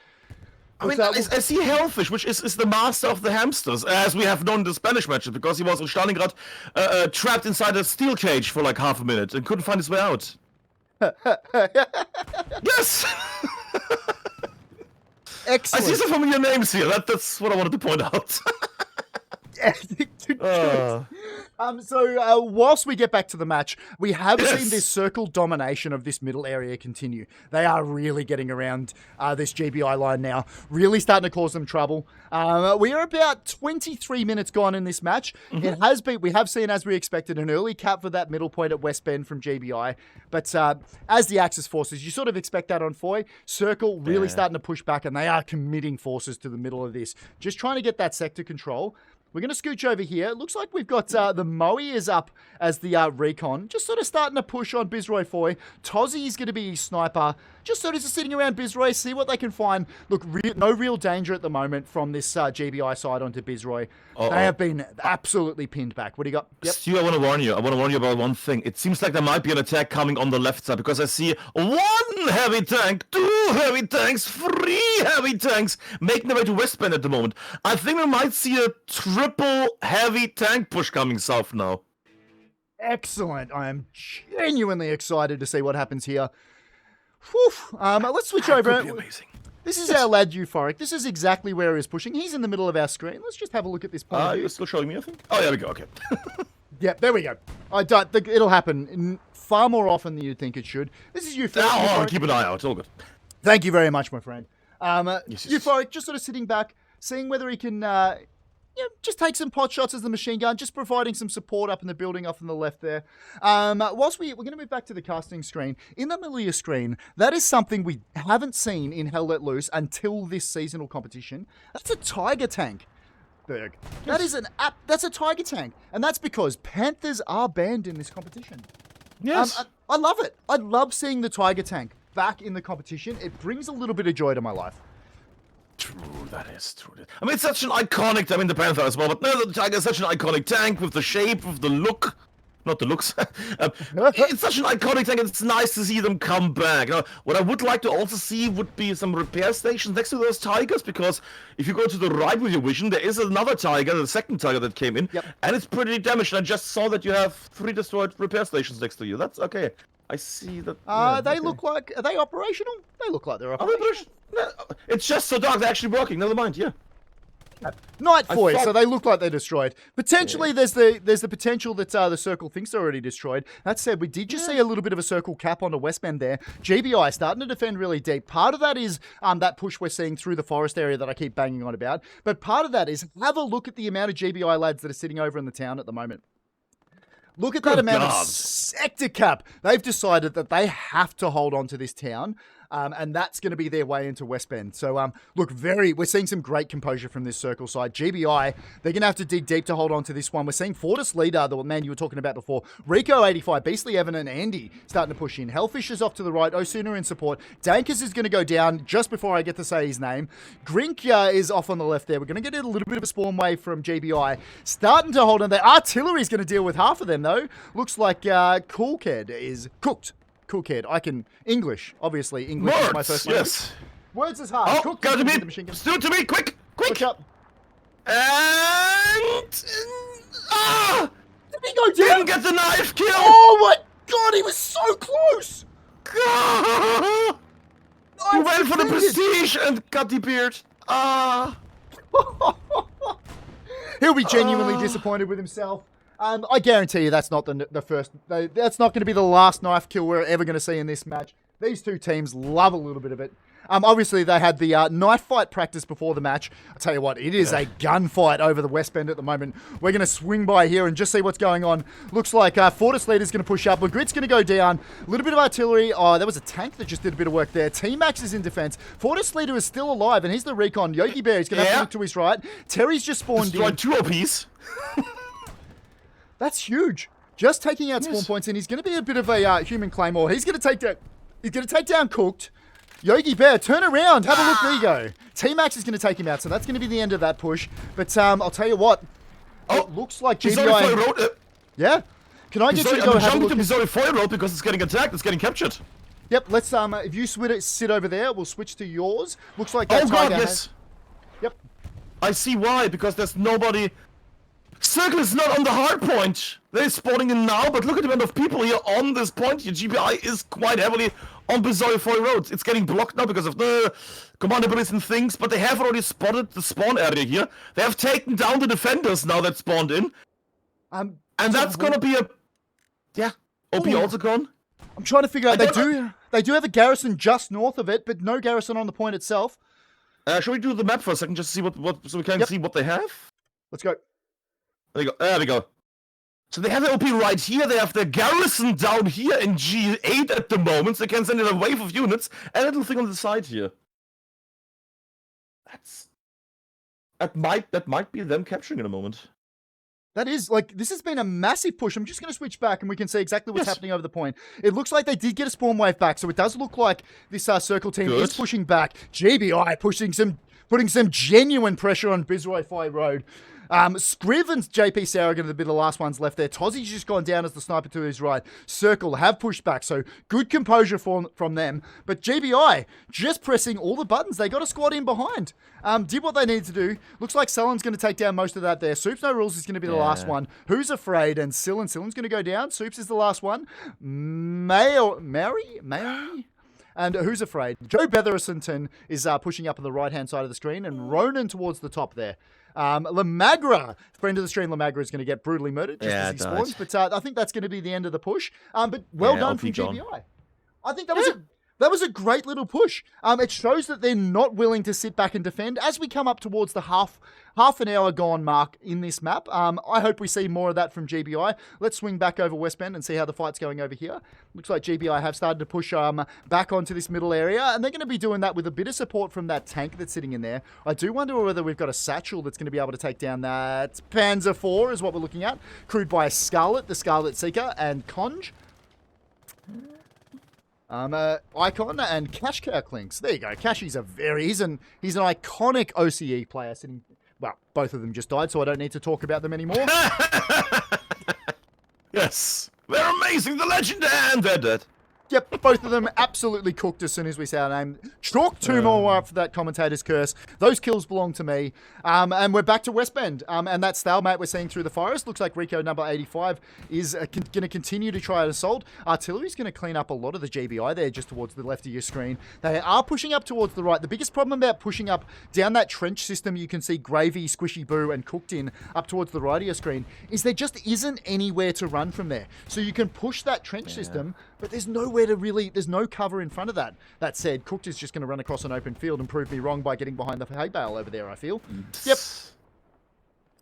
I mean, I see Hellfish, which is the master of the hamsters, as we have known in the Spanish matches, because he was in Stalingrad trapped inside a steel cage for like half a minute and couldn't find his way out. Yes! Excellent. I see some familiar names here. That's what I wanted to point out. So whilst we get back to the match, we have seen this Circle domination of this middle area continue. They are really getting around this GBI line now, really starting to cause them trouble. We are about 23 minutes gone in this match. We have seen, as we expected, an early cap for that middle point at West Bend from GBI. But as the Axis forces, you sort of expect that on Foy. Circle really starting to push back, and they are committing forces to the middle of this, just trying to get that sector control. We're going to scooch over here. It looks like we've got the Moe is up as the recon. Just sort of starting to push on Bizroy Foy. Tozzy is going to be sniper. Just sort of sitting around Bizroy, see what they can find. Look, no real danger at the moment from this GBI side onto Bizroy. They have been absolutely pinned back. What do you got? Yep. Stu, I want to warn you. I want to warn you about one thing. It seems like there might be an attack coming on the left side, because I see 1 heavy tank, 2 heavy tanks, 3 heavy tanks making their way to West Bend at the moment. I think we might see a triple heavy tank push coming south now. Excellent. I am genuinely excited to see what happens here. Whew. Let's switch over. Could be amazing. This is our lad Euphoric. This is exactly where he's pushing. He's in the middle of our screen. Let's just have a look at this point. You're still showing me, I think? Oh, there we go. Okay. Yeah, there we go. It'll happen far more often than you'd think it should. This is Euphoric. Keep an eye out. It's all good. Thank you very much, my friend. Yes. Euphoric just sort of sitting back, seeing whether he can just take some pot shots as the machine gun, just providing some support up in the building off on the left there. Whilst we're going to move back to the casting screen, in the middle of your screen, that is something we haven't seen in Hell Let Loose until this seasonal competition. That's a Tiger tank, Berg. Yes. That's a Tiger tank, and that's because Panthers are banned in this competition. Yes. I love it. I love seeing the Tiger tank back in the competition. It brings a little bit of joy to my life. True, that is true. I mean, it's such an iconic, the Panther as well, but no, the Tiger is such an iconic tank with the shape, with the look. Not the looks. It's such an iconic tank, and it's nice to see them come back. Now, what I would like to also see would be some repair stations next to those Tigers, because if you go to the right with your vision, there is another Tiger, the second Tiger that came in, and it's pretty damaged. I just saw that you have 3 destroyed repair stations next to you. That's okay. I see that. They look like, are they operational? They look like they're Are they operational. No, it's just so dark. They're actually working. Never mind. Yeah. Night foil, thought- so they look like they're destroyed. Potentially, there's the potential that the Circle thinks they're already destroyed. That said, we did just see a little bit of a Circle cap onto Westbend there. GBI starting to defend really deep. Part of that is that push we're seeing through the forest area that I keep banging on about. But part of that is have a look at the amount of GBI lads that are sitting over in the town at the moment. Look at that amount of sector cap. They've decided that they have to hold on to this town, and that's going to be their way into Westbend. So, look, we're seeing some great composure from this Circle side. GBI, they're going to have to dig deep to hold on to this one. We're seeing Fortis leader, the man you were talking about before, Rico 85, Beastly Evan and Andy starting to push in. Hellfish is off to the right, Osuna in support. Dankers is going to go down just before I get to say his name. Grink is off on the left there. We're going to get a little bit of a spawn wave from GBI. Starting to hold on there. Artillery is going to deal with half of them, though. Looks like Cool Kid is cooked. Cool Kid. I can English, obviously. English is my first language. Yes. Words is hard. Oh, go to me. Do it to me. Quick. Look up. And Did he go down? didn't get the knife kill. Oh my god, he was so close. He went for the prestige and got the beard. He'll be genuinely disappointed with himself. I guarantee you that's not the first. That's not going to be the last knife kill we're ever going to see in this match. These two teams love a little bit of it. Obviously, they had the knife fight practice before the match. I'll tell you what, it is a gunfight over the Westbend at the moment. We're going to swing by here and just see what's going on. Looks like Fortis leader's going to push up. Legrit's going to go down. A little bit of artillery. Oh, there was a tank that just did a bit of work there. T-Max is in defense. Fortis leader is still alive, and he's the recon. Yogi Bear is going to have to look to his right. Terry's just spawned in. Two OPs. That's huge. Just taking out spawn points, and he's going to be a bit of a human claymore. He's going to take down. He's going to take down Cooked. Yogi Bear, turn around. Have a look. There you go. T-Max is going to take him out, so that's going to be the end of that push. But I'll tell you what. It looks like GBI. Yeah. Can I get you to go have a look? Jumping to Missouri Foil Road because it's getting attacked. It's getting captured. Yep. Let's if you sit over there, we'll switch to yours. Looks like that Tiger has... Yep. I see why, because there's nobody. Circle is not on the hard point. They're spawning in now, but look at the amount of people here on this point here. GBI is quite heavily on Bizarre Foy Road. It's getting blocked now because of the command abilities and things, but they have already spotted the spawn area here. They have taken down the defenders now that spawned in. And that's gonna be a... Yeah. OP also gone. I'm trying to figure out... They do have a garrison just north of it, but no garrison on the point itself. Should we do the map for a second just to see what so we can see what they have? Let's go. There you go. There we go. So they have the OP right here. They have the garrison down here in G8 at the moment. So they can send in a wave of units and a little thing on the side here. That might be them capturing in a moment. That is, like, this has been a massive push. I'm just going to switch back and we can see exactly what's happening over the point. It looks like they did get a spawn wave back, so it does look like this Circle team is pushing back. GBI putting some genuine pressure on Bizroy Fi Road. Scriv and JP Sarah are going to be the last ones left there. Tozzy's just gone down as the sniper to his right. Circle have pushed back, so good composure from them. But GBI just pressing all the buttons. They got a squad in behind. Did what they needed to do. Looks like Sellen's going to take down most of that there. Soups No Rules is going to be the last one. Who's Afraid? And Sillen's going to go down. Soups is the last one. Mary? And Who's Afraid? Joe Betherisonton is pushing up on the right-hand side of the screen, and Ronan towards the top there. Lamagra, friend of the stream, Lamagra is going to get brutally murdered just as he spawns. But I think that's going to be the end of the push. But well done from GBI. I think that was a great little push. It shows that they're not willing to sit back and defend. As we come up towards the half an hour gone mark in this map, I hope we see more of that from GBI. Let's swing back over Westbend and see how the fight's going over here. Looks like GBI have started to push back onto this middle area, and they're going to be doing that with a bit of support from that tank that's sitting in there. I do wonder whether we've got a satchel that's going to be able to take down that Panzer IV is what we're looking at. Crewed by Scarlet, the Scarlet Seeker, and Conj. Icon and Cash Cow Clinks. There you go. Cashy's he's an iconic OCE player sitting. Well, both of them just died, so I don't need to talk about them anymore. Yes, they're amazing. The legend, and they're dead. Yep, both of them absolutely cooked as soon as we say our name. Chalk 2 more up for that commentator's curse. Those kills belong to me. And we're back to West Bend. And that stalemate we're seeing through the forest. Looks like Rico number 85 is going to continue to try an assault. Artillery's going to clean up a lot of the GBI there just towards the left of your screen. They are pushing up towards the right. The biggest problem about pushing up down that trench system you can see Gravy, Squishy Boo, and Cooked in up towards the right of your screen is there just isn't anywhere to run from there. So you can push that trench system, but there's nowhere to really, there's no cover in front of that. That said, Cooked is just going to run across an open field and prove me wrong by getting behind the hay bale over there, I feel. Yep.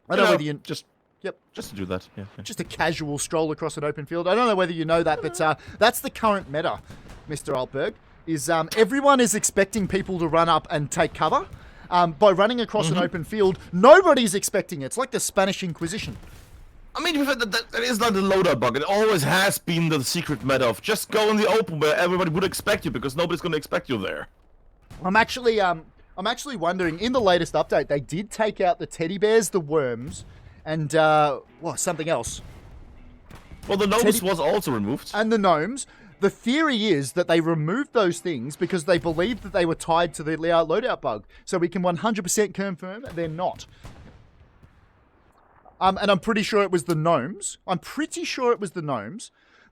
I don't know whether you... Just to do that, yeah. Just a casual stroll across an open field. I don't know whether you know that, but that's the current meta, Mr. Altberg, is everyone is expecting people to run up and take cover. By running across an open field, nobody's expecting it. It's like the Spanish Inquisition. I mean, that is not the loadout bug. It always has been the secret meta of just go in the open where everybody would expect you because nobody's going to expect you there. I'm actually wondering, in the latest update, they did take out the teddy bears, the worms, and, something else. Well, the gnomes was also removed. And the gnomes. The theory is that they removed those things because they believed that they were tied to the loadout bug. So we can 100% confirm they're not. And I'm pretty sure it was the gnomes.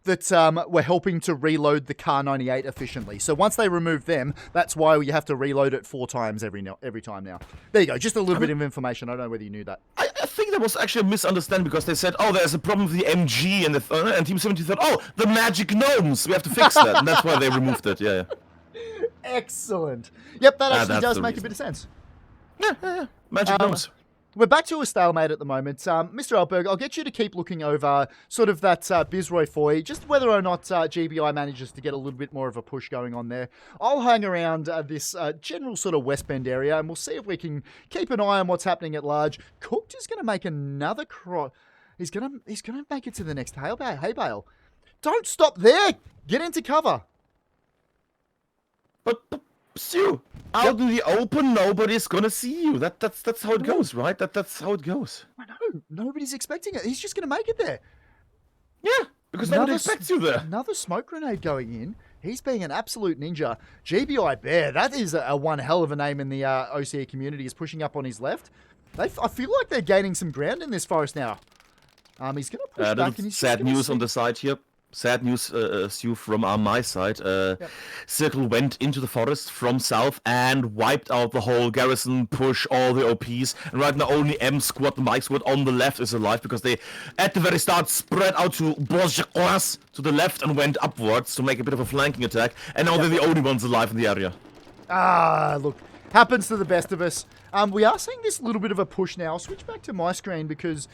That were helping to reload the Car 98 efficiently. So once they remove them, that's why you have to reload it 4 times every time now. There you go. Just a little bit of information. I don't know whether you knew that. I think that was actually a misunderstanding because they said, oh, there's a problem with the MG and Team 70 thought, oh, the magic gnomes. We have to fix that. And that's why they removed it. Yeah. Excellent. Yep, that actually does make a bit of sense. Yeah. Magic gnomes. We're back to a stalemate at the moment. Mr. Altberg, I'll get you to keep looking over sort of that Bizroy Foy, just whether or not GBI manages to get a little bit more of a push going on there. I'll hang around this general sort of West Bend area, and we'll see if we can keep an eye on what's happening at large. Cooked is going to make another He's going to make it to the next hay bale. Don't stop there. Get into cover. But Stu, out in the open, nobody's gonna see you. That's how it goes, right? That's how it goes. I know. Nobody's expecting it. He's just gonna make it there. Yeah, because nobody expects you there. Another smoke grenade going in. He's being an absolute ninja. GBI Bear, that is a one hell of a name in the OCE community, is pushing up on his left. I feel like they're gaining some ground in this forest now. He's gonna push back. And he's sad news on the side here. Sad news, Stu, from my side. Circle went into the forest from south and wiped out the whole garrison, push all the OPs. And right now only M squad, the Mike squad on the left is alive because they, at the very start, spread out to Bourgeois to the left and went upwards to make a bit of a flanking attack. And now they're the only ones alive in the area. Look. Happens to the best of us. We are seeing this little bit of a push now. I'll switch back to my screen because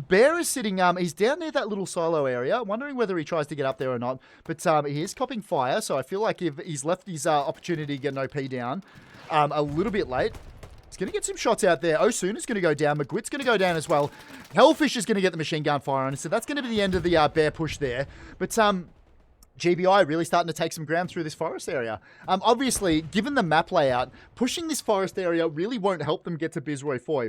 Bear is sitting, he's down near that little silo area, wondering whether he tries to get up there or not. But he is copping fire, so I feel like if he's left his opportunity to get an OP down a little bit late, he's going to get some shots out there. Osun is going to go down. McGuit's going to go down as well. Hellfish is going to get the machine gun fire on it, so that's going to be the end of the Bear push there. But GBI really starting to take some ground through this forest area. Obviously, given the map layout, pushing this forest area really won't help them get to Bizroy Foy.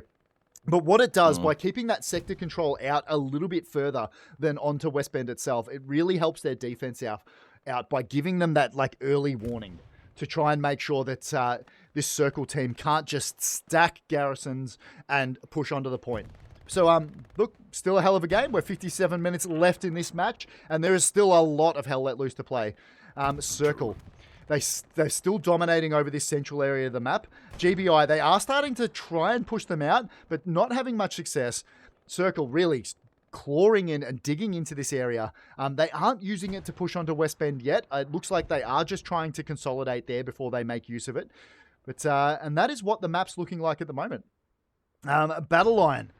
But what it does, by keeping that sector control out a little bit further than onto West Bend itself, it really helps their defense out by giving them that early warning to try and make sure that this circle team can't just stack garrisons and push onto the point. So, look, still a hell of a game. We're 57 minutes left in this match, and there is still a lot of hell let loose to play. Circle. They're still dominating over this central area of the map. GBI, they are starting to try and push them out, but not having much success. Circle really clawing in and digging into this area. They aren't using it to push onto West Bend yet. It looks like they are just trying to consolidate there before they make use of it. But and that is what the map's looking like at the moment. Battle line.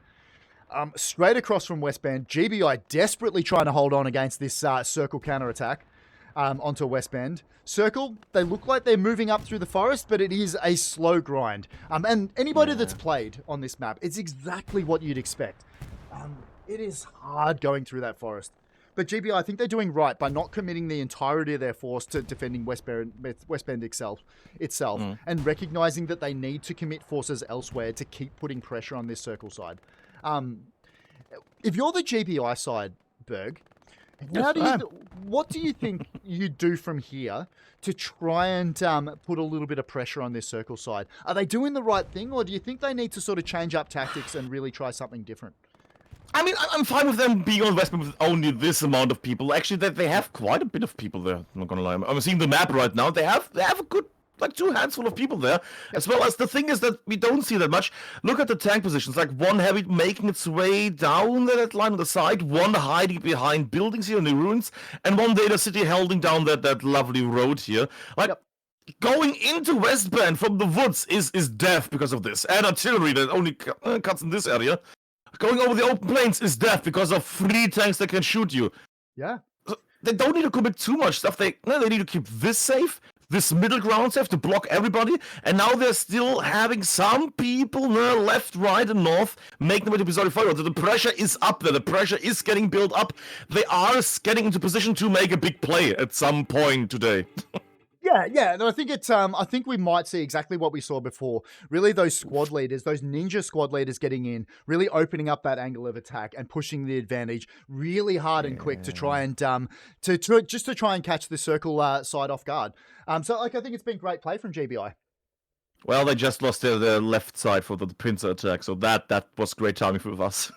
Straight across from West Bend, GBI desperately trying to hold on against this Circle counterattack onto West Bend. Circle, they look like they're moving up through the forest, but it is a slow grind. And anybody that's played on this map, it's exactly what you'd expect. It is hard going through that forest. But GBI, I think they're doing right by not committing the entirety of their force to defending West Bend itself, and recognizing that they need to commit forces elsewhere to keep putting pressure on this Circle side. If you're the GBI side, Berg, what do you think? you do from here to try and put a little bit of pressure on this circle side? Are they doing the right thing, or do you think they need to sort of change up tactics and really try something different? I mean, I'm fine with them being on Westman with only this amount of people. Actually, they have quite a bit of people there. I'm not gonna lie. I'm seeing the map right now. They have a good, like, 2 handful of people there. As well as the thing is that we don't see that much. Look at the tank positions. Like, one heavy making its way down that line on the side, one hiding behind buildings here in the ruins, and one data city holding down that lovely road here. Like, going into Westband from the woods is death because of this. And artillery that only cuts in this area. Going over the open plains is death because of 3 tanks that can shoot you. Yeah. So they don't need to commit too much stuff. They need to keep this safe, this middle ground safe to block everybody. And now they're still having some people left, right, and north making them into episodic fire. So the pressure is up there. The pressure is getting built up. They are getting into position to make a big play at some point today. Yeah. No, I think it's. I think we might see exactly what we saw before. Really, those squad leaders, those ninja squad leaders, getting in, really opening up that angle of attack and pushing the advantage really hard and quick to try and to try and catch the circle side off guard. So like I think it's been great play from GBI. Well, they just lost their left side for the pincer attack, so that was great timing for us.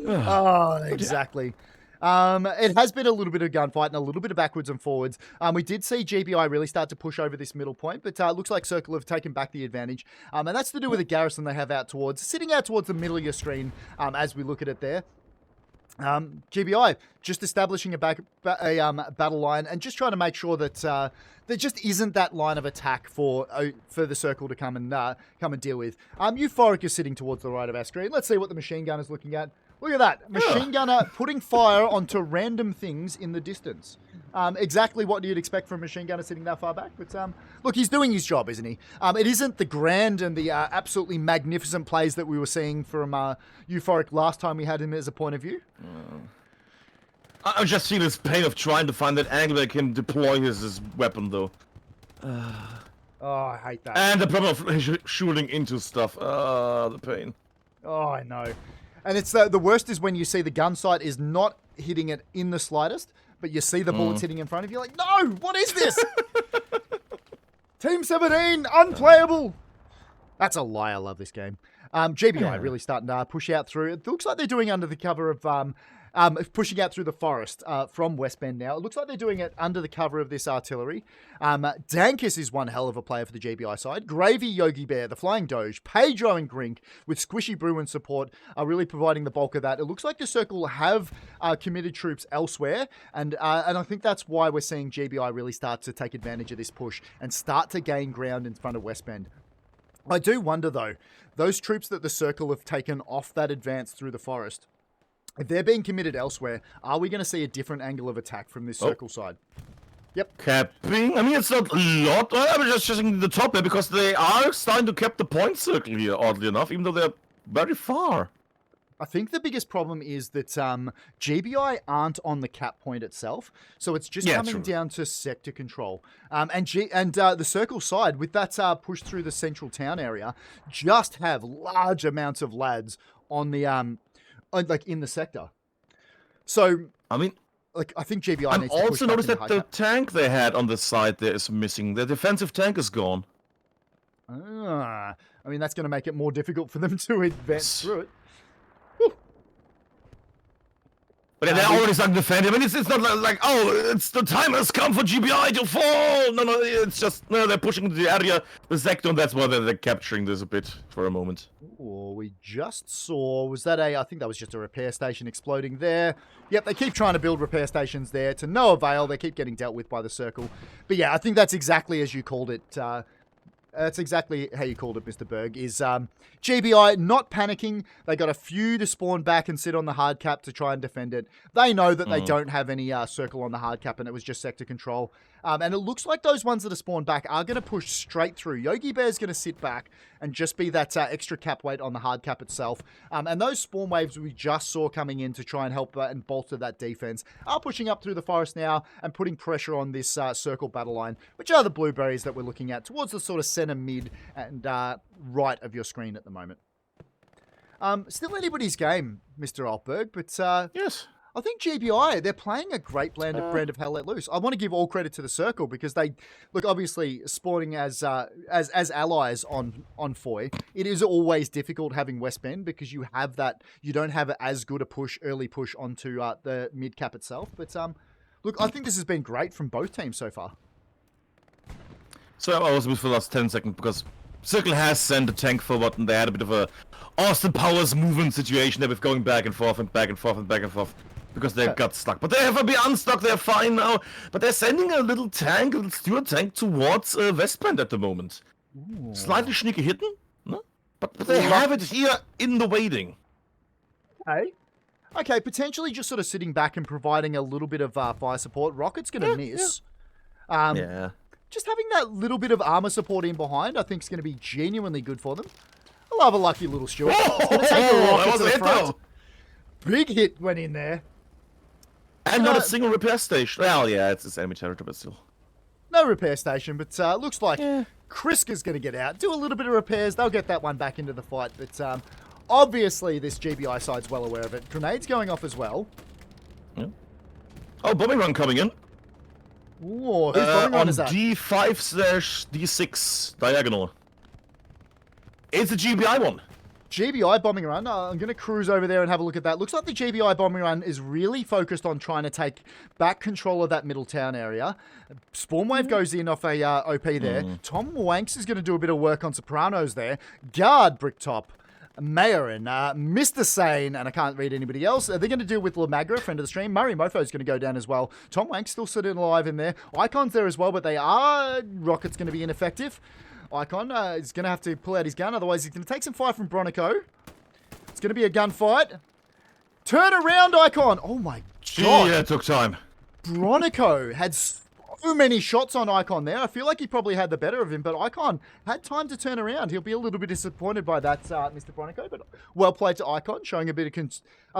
Oh, exactly. It has been a little bit of gunfight and a little bit of backwards and forwards. We did see GBI really start to push over this middle point, but it looks like Circle have taken back the advantage. And that's to do with the garrison they have sitting out towards the middle of your screen as we look at it there. GBI just establishing a battle line and just trying to make sure that there just isn't that line of attack for the Circle to come and deal with. Euphoric is sitting towards the right of our screen. Let's see what the machine gun is looking at. Look at that. Machine gunner putting fire onto random things in the distance. Exactly what you'd expect from a machine gunner sitting that far back. But look, he's doing his job, isn't he? It isn't the grand and the absolutely magnificent plays that we were seeing from Euphoric last time we had him as a point of view. I'm just seeing this pain of trying to find that angle that can deploy his weapon, though. Oh, I hate that. And the problem of shooting into stuff. The pain. Oh, I know. And it's the worst is when you see the gun sight is not hitting it in the slightest, but you see the bullets hitting in front of you. Like, no, what is this? Team 17, unplayable. That's a lie. I love this game. GBI really starting to push out through. It looks like they're doing under the cover of pushing out through the forest from West Bend now. It looks like they're doing it under the cover of this artillery. Dankus is one hell of a player for the GBI side. Gravy, Yogi Bear, the Flying Doge, Pedro and Grink with Squishy Bruin support are really providing the bulk of that. It looks like the Circle have committed troops elsewhere, and I think that's why we're seeing GBI really start to take advantage of this push and start to gain ground in front of West Bend. I do wonder, though, those troops that the Circle have taken off that advance through the forest, if they're being committed elsewhere, are we going to see a different angle of attack from this Circle side? Yep. Capping? I mean, it's not a lot. I'm just checking the top there because they are starting to cap the point circle here, oddly enough, even though they're very far. I think the biggest problem is that GBI aren't on the cap point itself, so it's just coming down to sector control. And the Circle side, with that push through the central town area, just have large amounts of lads on the in the sector. So I mean, like I think GBI needs to push. Also noticed that the tank they had on the side there is missing. The defensive tank is gone. I mean that's going to make it more difficult for them to advance through it. But they're already starting to defend. I mean, it's not like, oh, it's the time has come for GBI to fall. No, it's just, they're pushing into the area, the sector, and that's why they're capturing this a bit for a moment. Oh, we just saw, I think that was just a repair station exploding there. Yep, they keep trying to build repair stations there to no avail. They keep getting dealt with by the Circle. But yeah, I think that's exactly as you called it. That's exactly how you called it, Mr. Berg, is GBI not panicking. They got a few to spawn back and sit on the hard cap to try and defend it. They know that they don't have any Circle on the hard cap and it was just sector control. And it looks like those ones that are spawned back are going to push straight through. Yogi Bear's going to sit back and just be that extra cap weight on the hard cap itself. And those spawn waves we just saw coming in to try and help and bolster that defense are pushing up through the forest now and putting pressure on this Circle battle line, which are the blueberries that we're looking at towards the sort of center, mid, and right of your screen at the moment. Still anybody's game, Mr. Altberg, but yes. I think GBI, they're playing a great brand of Hell Let Loose. I want to give all credit to the Circle because they look obviously spawning as allies on Foy. It is always difficult having West Bend because you don't have as good a early push onto the mid cap itself. But look, I think this has been great from both teams so far. So I was with for the last 10 seconds because Circle has sent a tank forward and they had a bit of a Austin Powers movement situation there with going back and forth and back and forth and back and forth because they got stuck. But they have been unstuck, they're fine now. But they're sending a little Stuart tank towards Westbend at the moment. Ooh. Slightly sneaky hidden, no? But they have it here in the waiting. Okay, potentially just sort of sitting back and providing a little bit of fire support. Rocket's going to miss. Yeah. Just having that little bit of armor support in behind, I think is going to be genuinely good for them. I love a lucky little Stuart. It's going to take a rocket to the front. Big hit went in there. And not a single repair station. Well, yeah, it's enemy territory, but still. No repair station, but looks like Kriska's going to get out. Do a little bit of repairs. They'll get that one back into the fight. But obviously, this GBI side's well aware of it. Grenades going off as well. Yeah. Oh, bombing run coming in. Ooh, whose bombing run is that? D5/D6 diagonal. It's a GBI one. GBI bombing run. I'm going to cruise over there and have a look at that. Looks like the GBI bombing run is really focused on trying to take back control of that middle town area. Spawn wave goes in off a OP there. Tom Wanks is going to do a bit of work on Sopranos there. Guard Bricktop. Mayorin, Mr. Sane, and I can't read anybody else. They're going to do with Lamagra, friend of the stream. Murray Mofo is going to go down as well. Tom Wanks still sitting alive in there. Icon's there as well, but Rocket's going to be ineffective. Icon is going to have to pull out his gun, otherwise he's going to take some fire from Bronico. It's going to be a gunfight. Turn around, Icon! Oh my god! Yeah, it took time. Bronico had so many shots on Icon there. I feel like he probably had the better of him, but Icon had time to turn around. He'll be a little bit disappointed by that, Mr. Bronico, but well played to Icon, showing a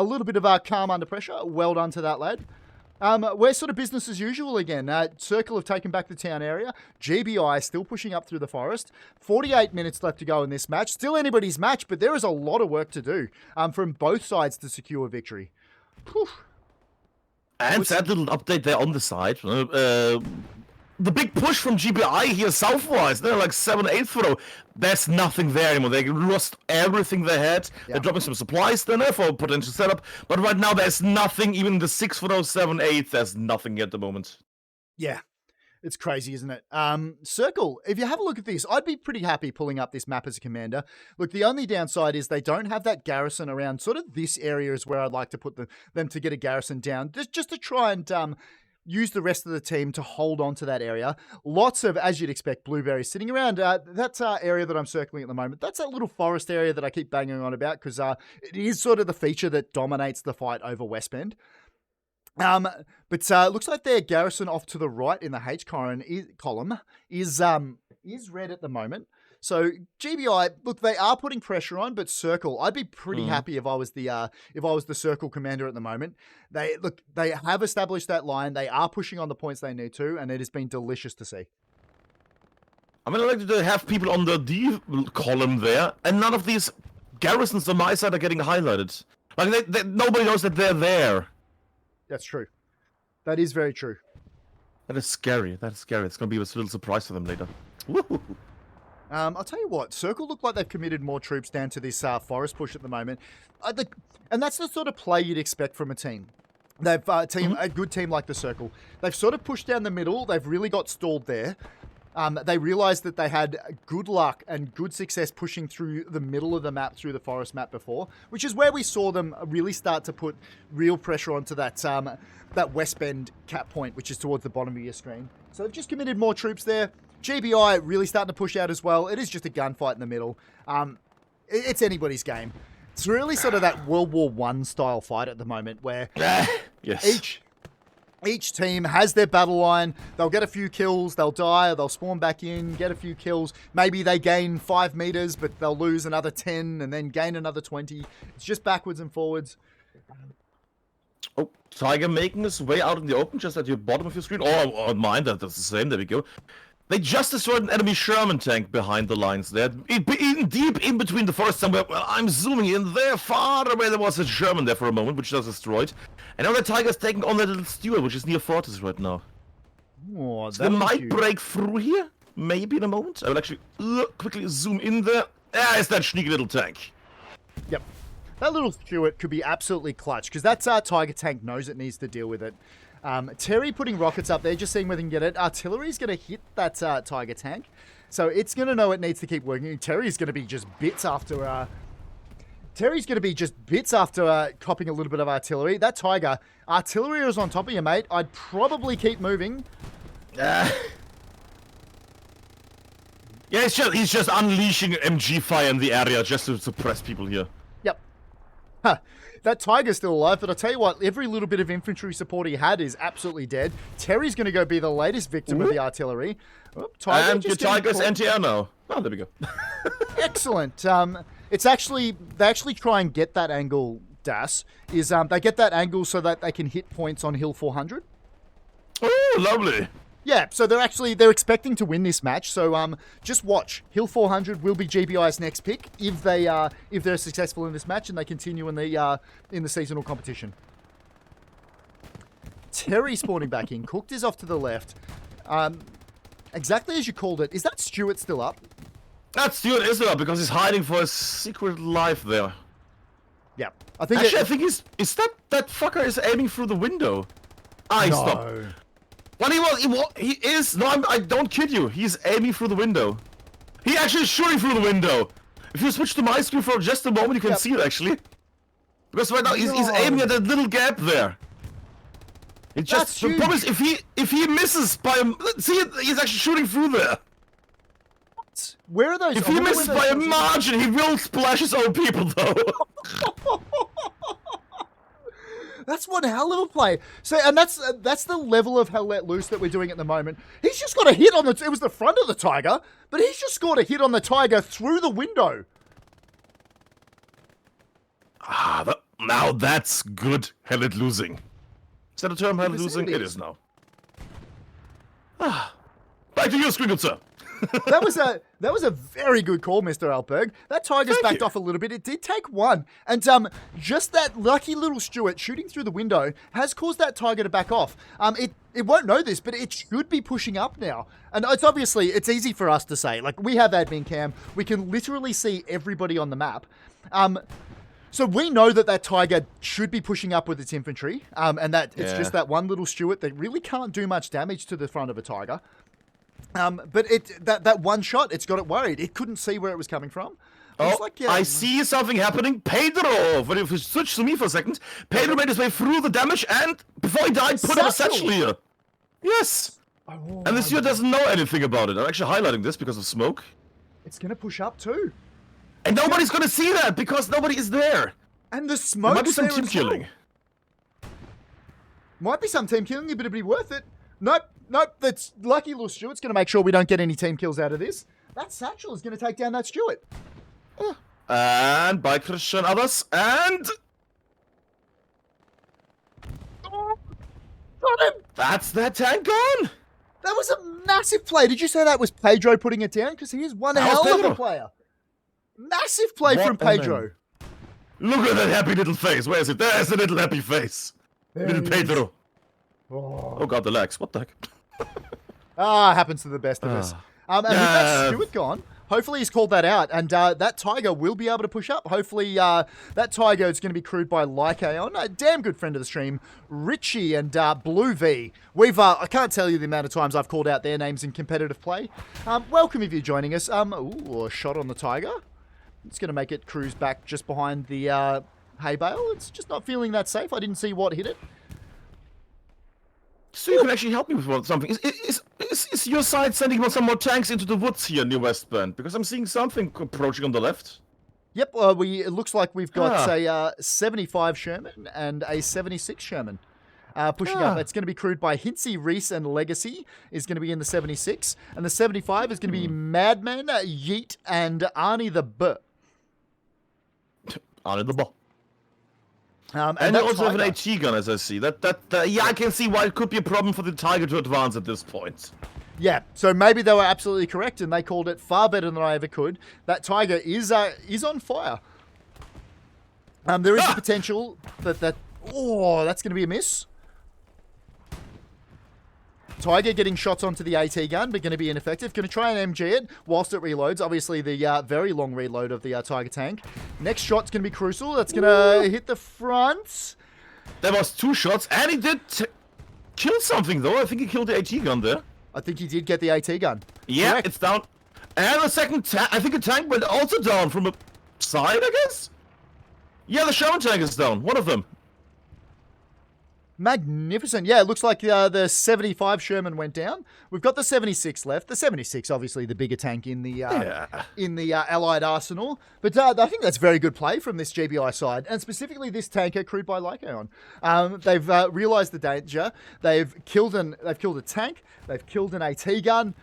little bit of calm under pressure. Well done to that lad. We're sort of business as usual again. Circle have taken back the town area. GBI still pushing up through the forest. 48 minutes left to go in this match. Still anybody's match, but there is a lot of work to do from both sides to secure victory. Whew. And that little update there on the side. The big push from GBI here southwise, they're like 7-8 photo. There's nothing there anymore. They lost everything they had. Yeah. They're dropping some supplies there for potential setup. But right now there's nothing, even the 6 photo, 7-8, there's nothing at the moment. Yeah. It's crazy, isn't it? Circle, if you have a look at this, I'd be pretty happy pulling up this map as a commander. Look, the only downside is they don't have that garrison around. Sort of this area is where I'd like to put them to get a garrison down, just to try and use the rest of the team to hold on to that area. Lots of, as you'd expect, blueberries sitting around. That's our area that I'm circling at the moment. That's that little forest area that I keep banging on about because it is sort of the feature that dominates the fight over West Bend. But looks like their garrison off to the right in the H column is red at the moment. So GBI, look, they are putting pressure on, but Circle, I'd be pretty happy if I was the Circle commander at the moment. They have established that line. They are pushing on the points they need to, and it has been delicious to see. I mean, I like to have people on the D column there, and none of these garrisons on my side are getting highlighted. Like nobody knows that they're there. That's true. That is very true. That is scary. That's scary. It's going to be a little surprise for them later. Woo-hoo. I'll tell you what, Circle look like they've committed more troops down to this forest push at the moment. And that's the sort of play you'd expect from a team. They've a good team like the Circle. They've sort of pushed down the middle. They've really got stalled there. They realized that they had good luck and good success pushing through the middle of the map, through the forest map before, which is where we saw them really start to put real pressure onto that West Bend cap point, which is towards the bottom of your screen. So they've just committed more troops there. GBI really starting to push out as well. It is just a gunfight in the middle. It's anybody's game. It's really sort of that World War I style fight at the moment where yes. Each team has their battle line. They'll get a few kills. They'll die. They'll spawn back in, get a few kills. Maybe they gain 5 meters, but they'll lose another 10 and then gain another 20. It's just backwards and forwards. Oh, Tiger making his way out in the open just at your bottom of your screen. Or on mine, that's the same. There we go. They just destroyed an enemy Sherman tank behind the lines there. Deep in between the forest somewhere. Well, I'm zooming in there. Far away there was a Sherman there for a moment, which was destroyed. And now the Tiger's taking on that little Stuart, which is near Fortress right now. Oh, So they might break through here. Maybe in a moment. I will actually quickly zoom in there. There's that sneaky little tank. Yep. That little Stuart could be absolutely clutch, because that Tiger tank knows it needs to deal with it. Terry putting rockets up there, just seeing whether he can get it. Artillery's going to hit that Tiger tank, so it's going to know it needs to keep working. Terry's going to be just bits after... copping a little bit of artillery. That Tiger, artillery is on top of you, mate. I'd probably keep moving. Yeah, he's just unleashing MG fire in the area just to suppress people here. Yep. Huh. That Tiger's still alive, but I'll tell you what, every little bit of infantry support he had is absolutely dead. Terry's going to go be the latest victim of the artillery. Oh, Tiger and your Tiger's anti-air now. Oh, there we go. Excellent. It's actually, they actually try and get that angle, Das, is they get that angle so that they can hit points on Hill 400. Oh, lovely. Yeah, so they're expecting to win this match. So just watch. Hill 400 will be GBI's next pick if they're successful in this match and they continue in the seasonal competition. Terry spawning back in. Cooked is off to the left. Exactly as you called it. Is that Stuart still up? That Stuart is up because he's hiding for his secret life there. Yeah, I think. Actually, I think is that fucker is aiming through the window. He stopped. Well, he is. No, I don't kid you. He's aiming through the window. He actually is shooting through the window. If you switch to my screen for just a moment, you can see it actually. Because right now he's aiming at that little gap there. It just the problem is if he misses by a see he's actually shooting through there. What? Where are those? If he misses by a margin, he will splash his own people though. That's one hell of a play. So, and that's the level of hell let loose that we're doing at the moment. He's just got a hit on it was the front of the Tiger, but he's just scored a hit on the Tiger through the window. Now that's good hell let losing. Is that a term, hell let losing? It is now. Back to you, Squiggle, sir. That was a very good call, Mr. Altberg. That Tiger's backed off a little bit. It did take one. And just that lucky little Stuart shooting through the window has caused that Tiger to back off. It won't know this, but it should be pushing up now. And it's easy for us to say. Like, we have admin cam. We can literally see everybody on the map. So we know that Tiger should be pushing up with its infantry. And that it's just that one little Stuart that really can't do much damage to the front of a Tiger. But that one shot, it's got it worried. It couldn't see where it was coming from. I see something happening. Pedro, if you switch to me for a second, Pedro made his way through the damage and, before he died, put up a satchel here. Yes. And the Stuart doesn't know anything about it. I'm actually highlighting this because of smoke. It's going to push up too. And nobody's going to see that because nobody is there. And the smoke. Might be some team killing. Might be some team killing, but it'd be worth it. Nope, that's lucky little Stuart's going to make sure we don't get any team kills out of this. That satchel is going to take down that Stuart. And by Christian others, and... Oh, got him! That's that tank gone! That was a massive play. Did you say that was Pedro putting it down? Because he is one hell of a player. Massive play from Pedro. Look at that happy little face. Where is it? There's the little happy face. Little Pedro. Oh god, the legs. What the heck? Happens to the best of us. And with that Stuart gone, hopefully he's called that out, and that Tiger will be able to push up. Hopefully that Tiger is going to be crewed by Lycaon, a damn good friend of the stream, Richie and Blue V. I can't tell you the amount of times I've called out their names in competitive play. Welcome if you're joining us. Ooh, a shot on the Tiger. It's going to make it cruise back just behind the hay bale. It's just not feeling that safe. I didn't see what hit it. So you can actually help me with something. Is your side sending some more tanks into the woods here near West Bend? Because I'm seeing something approaching on the left. Yep, it looks like we've got a 75 Sherman and a 76 Sherman pushing up. It's going to be crewed by Hintzy, Reese, and Legacy is going to be in the 76. And the 75 is going to be Madman, Yeet, and Arnie the Buh. Arnie the Buh. And you also have an AT gun, as I see. Yeah, I can see why it could be a problem for the Tiger to advance at this point. Yeah, so maybe they were absolutely correct and they called it far better than I ever could. That Tiger is on fire. There is the potential that... Oh, that's going to be a miss. Tiger getting shots onto the AT gun, but going to be ineffective. Going to try and MG it whilst it reloads. Obviously, the very long reload of the Tiger tank. Next shot's going to be crucial. That's going to hit the front. There was 2 shots, and he did kill something, though. I think he killed the AT gun there. I think he did get the AT gun. Yeah, Correct. it's down. And the second tank, I think a tank went also down from a side, I guess? Yeah, the Sherman tank is down. One of them. Magnificent. Yeah, it looks like the 75 Sherman went down. We've got the 76 left. The 76, obviously, the bigger tank in the Allied arsenal. But I think that's very good play from this GBI side, and specifically this tanker crewed by Lycaon. They've realised the danger. They've killed a tank. They've killed an AT gun.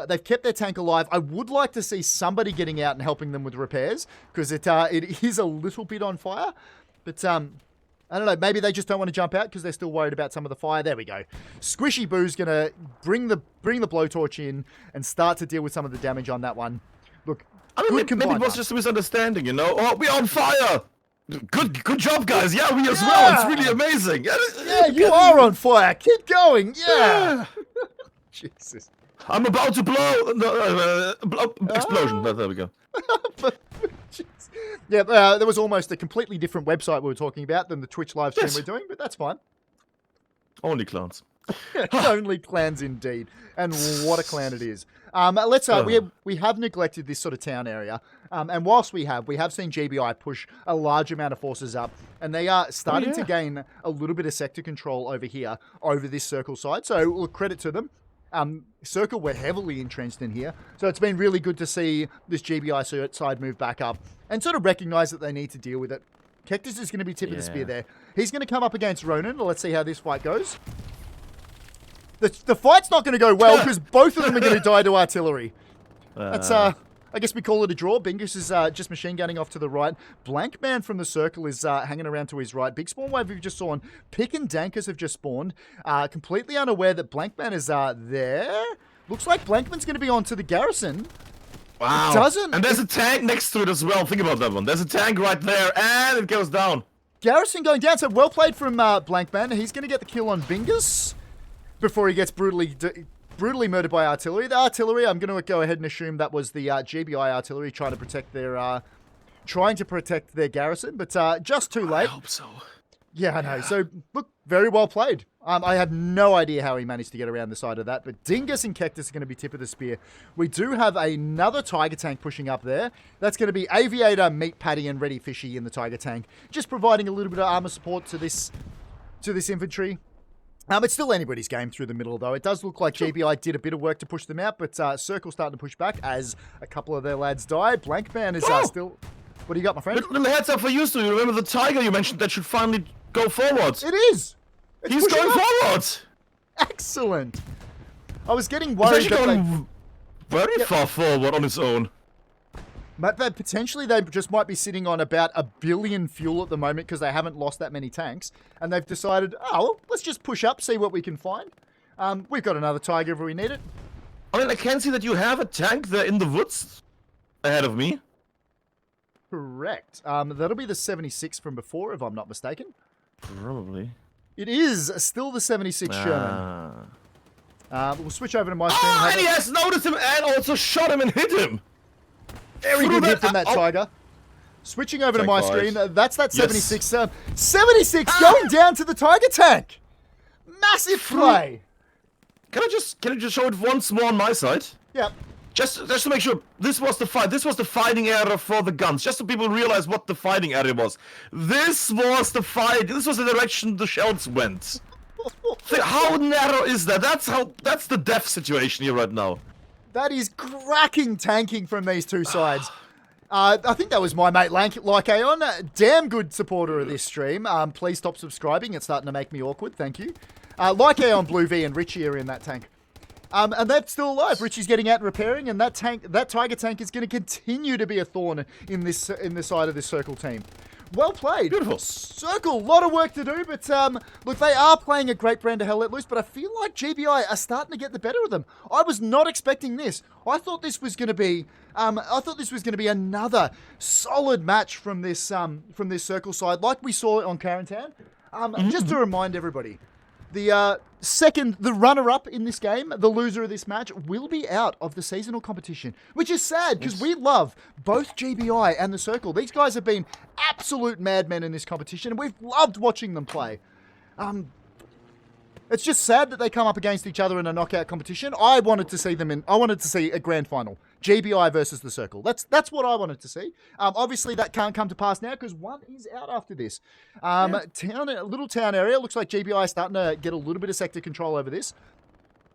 They've kept their tank alive. I would like to see somebody getting out and helping them with repairs, because it is a little bit on fire. But I don't know, maybe they just don't want to jump out because they're still worried about some of the fire. There we go. Squishy Boo's going to bring the blowtorch in and start to deal with some of the damage on that one. Look, maybe it was just a misunderstanding, you know? Oh, we're on fire! Good job, guys. Yeah, we as well. It's really amazing. Yeah, you are on fire. Keep going. Yeah. Jesus. I'm about to blow. Explosion. There we go. Yeah, there was almost a completely different website we were talking about than the Twitch live stream we're doing, but that's fine. Only clans. Only clans indeed. And what a clan it is. We have neglected this sort of town area. And whilst we have seen GBI push a large amount of forces up, and they are starting to gain a little bit of sector control over here, over this circle side. So look, credit to them. Circle were heavily entrenched in here. So it's been really good to see this GBI side move back up and sort of recognize that they need to deal with it. Kektis is going to be tip of the spear there. He's going to come up against Ronan. Let's see how this fight goes. The fight's not going to go well because both of them are going to die to artillery. That's, I guess we call it a draw. Bingus is just machine gunning off to the right. Blank Man from the circle is hanging around to his right. Big spawn wave we've just saw on. Pick and Dankers have just spawned. Completely unaware that Blank Man is there. Looks like Blankman's going to be on to the garrison. Wow. It doesn't. And there's a tank next to it as well. Think about that one. There's a tank right there, and it goes down. Garrison going down. So well played from Blank Man. He's going to get the kill on Bingus before he gets brutally murdered by artillery. The artillery, I'm going to go ahead and assume that was the GBI artillery trying to protect their garrison, but just too late. I hope so. Yeah, I know. So, look, very well played. I have no idea how he managed to get around the side of that, but Dingus and Kektis are going to be tip of the spear. We do have another Tiger tank pushing up there. That's going to be Aviator, Meat Patty, and Ready Fishy in the Tiger tank, just providing a little bit of armor support to this infantry. It's still anybody's game through the middle, though. It does look like GBI did a bit of work to push them out, but Circle starting to push back as a couple of their lads die. Blank Man is still... What do you got, my friend? Little heads up for you, so you remember the Tiger you mentioned that should finally go forward. It is! He's going forward! Excellent! I was getting worried He's actually going very far forward on his own. But potentially they just might be sitting on about 1 billion fuel at the moment because they haven't lost that many tanks. And they've decided, let's just push up, see what we can find. We've got another Tiger if we need it. I mean, I can see that you have a tank there in the woods ahead of me. Correct. That'll be the 76 from before, if I'm not mistaken. Probably. It is still the 76 Sherman. We'll switch over to my screen. And he has noticed him and also shot him and hit him. Very good hit from that Tiger. Switching over to my screen, that's that 76. 76 going down to the Tiger tank. Massive play. Can I just show it once more on my side? Yep. Just to make sure, this was the fight. This was the fighting area for the guns. Just so people realize what the fighting area was. This was the fight. This was the direction the shells went. How narrow is that? That's the death situation here right now. That is cracking tanking from these two sides. I think that was my mate Lycaon. Damn good supporter of this stream. Please stop subscribing. It's starting to make me awkward. Thank you. Lycaon, Blue V, and Richie are in that tank. And they're still alive. Richie's getting out and repairing, and that Tiger tank is going to continue to be a thorn in this side of this circle team. Well played. Beautiful. Circle, a lot of work to do, but look, they are playing a great brand of Hell Let Loose, but I feel like GBI are starting to get the better of them. I was not expecting this. I thought this was going to be, another solid match from this Circle side, like we saw on Quarantine. Just to remind everybody, the runner-up in this game, the loser of this match, will be out of the seasonal competition, which is sad because we love both GBI and the Circle. These guys have been absolute madmen in this competition, and we've loved watching them play. It's just sad that they come up against each other in a knockout competition. I wanted to see a grand final. GBI versus the Circle. That's what I wanted to see. Obviously, that can't come to pass now because one is out after this. Little town area. Looks like GBI is starting to get a little bit of sector control over this.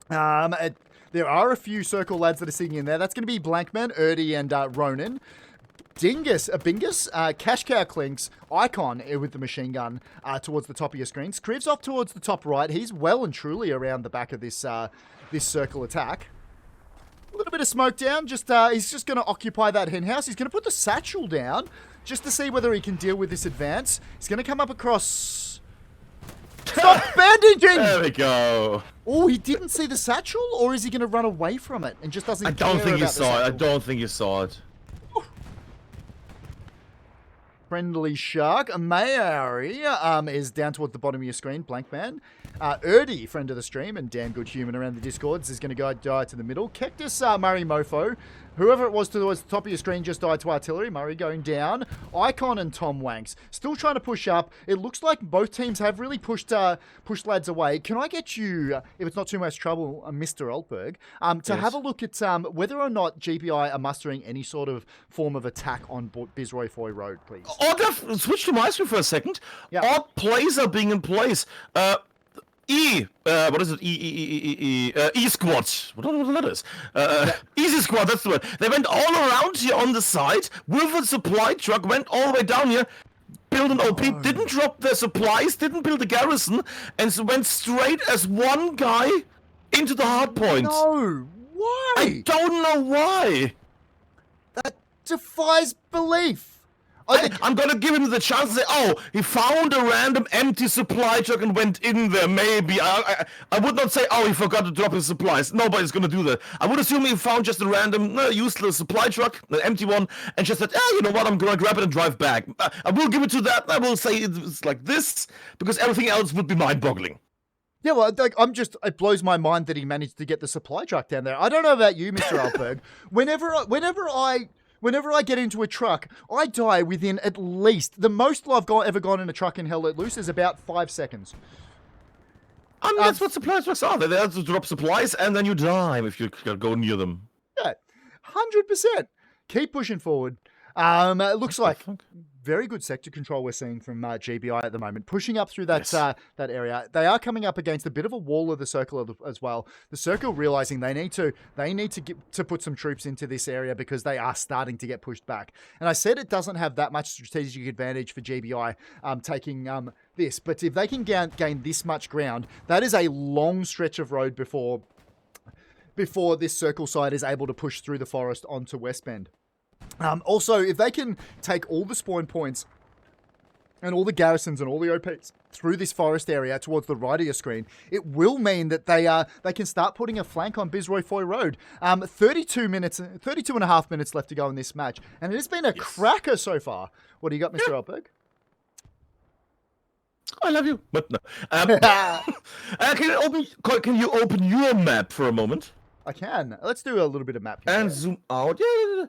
There are a few Circle lads that are sitting in there. That's going to be Blankman, Erdy, and Ronan. Bingus, Cash Cow Clinks, Icon with the machine gun towards the top of your screens. Kriv's off towards the top right. He's well and truly around the back of this Circle attack. A little bit of smoke down. He's just going to occupy that hen house. He's going to put the satchel down just to see whether he can deal with this advance. He's going to come up across... Stop bandaging! There we go. Oh, he didn't see the satchel? Or is he going to run away from it and just doesn't care I don't think about you saw it. the I satchel? don't think you saw it. Friendly Shark. Mayari is down towards the bottom of your screen. Blank Man. Erdy, friend of the stream and damn good human around the Discords, is going to go die to the middle. Cactus, Murray Mofo. Whoever it was towards the top of your screen just died to artillery. Murray going down. Icon and Tom Wanks still trying to push up. It looks like both teams have really pushed lads away. Can I get you, if it's not too much trouble, Mr. Altberg, to have a look at whether or not GBI are mustering any sort of form of attack on Bizroy Foy Road, please? Switch to my screen for a second. Yeah. All plays are being in place. What is it? E squad. What that is? Easy squad, that's the word. They went all around here on the side with a supply truck, went all the way down here, built an OP, didn't drop their supplies, didn't build a garrison, and so went straight as one guy into the hard point. No, why? I don't know why. That defies belief. I'm gonna give him the chance to say, oh, he found a random empty supply truck and went in there, maybe. I would not say, oh, he forgot to drop his supplies. Nobody's gonna do that. I would assume he found just a random, useless supply truck, an empty one, and just said, you know what, I'm gonna grab it and drive back. I will give it to that. I will say it's like this, because everything else would be mind-boggling. Yeah, well, it blows my mind that he managed to get the supply truck down there. I don't know about you, Mr. Altberg. Whenever I get into a truck, I die within at least, the most I've ever gone in a truck in Hell Let Loose is about 5 seconds. I mean, that's what supply trucks are. They're there to drop supplies, and then you die if you go near them. Yeah, 100%. Keep pushing forward. It looks like very good sector control we're seeing from GBI at the moment, pushing up through that that area. They are coming up against a bit of a wall of the Circle as well. The Circle realizing they need to put some troops into this area because they are starting to get pushed back. And I said it doesn't have that much strategic advantage for GBI taking this, but if they can gain this much ground, that is a long stretch of road before this Circle side is able to push through the forest onto West Bend. Also, if they can take all the spawn points and all the garrisons and all the OPs through this forest area towards the right of your screen, it will mean that they can start putting a flank on Bizroy Foy Road. 32 and a half minutes left to go in this match, and it has been a cracker so far. What do you got, Mr. Altberg? I love you, but no. Can you open your map for a moment? I can. Let's do a little bit of map here. And zoom out. Yeah.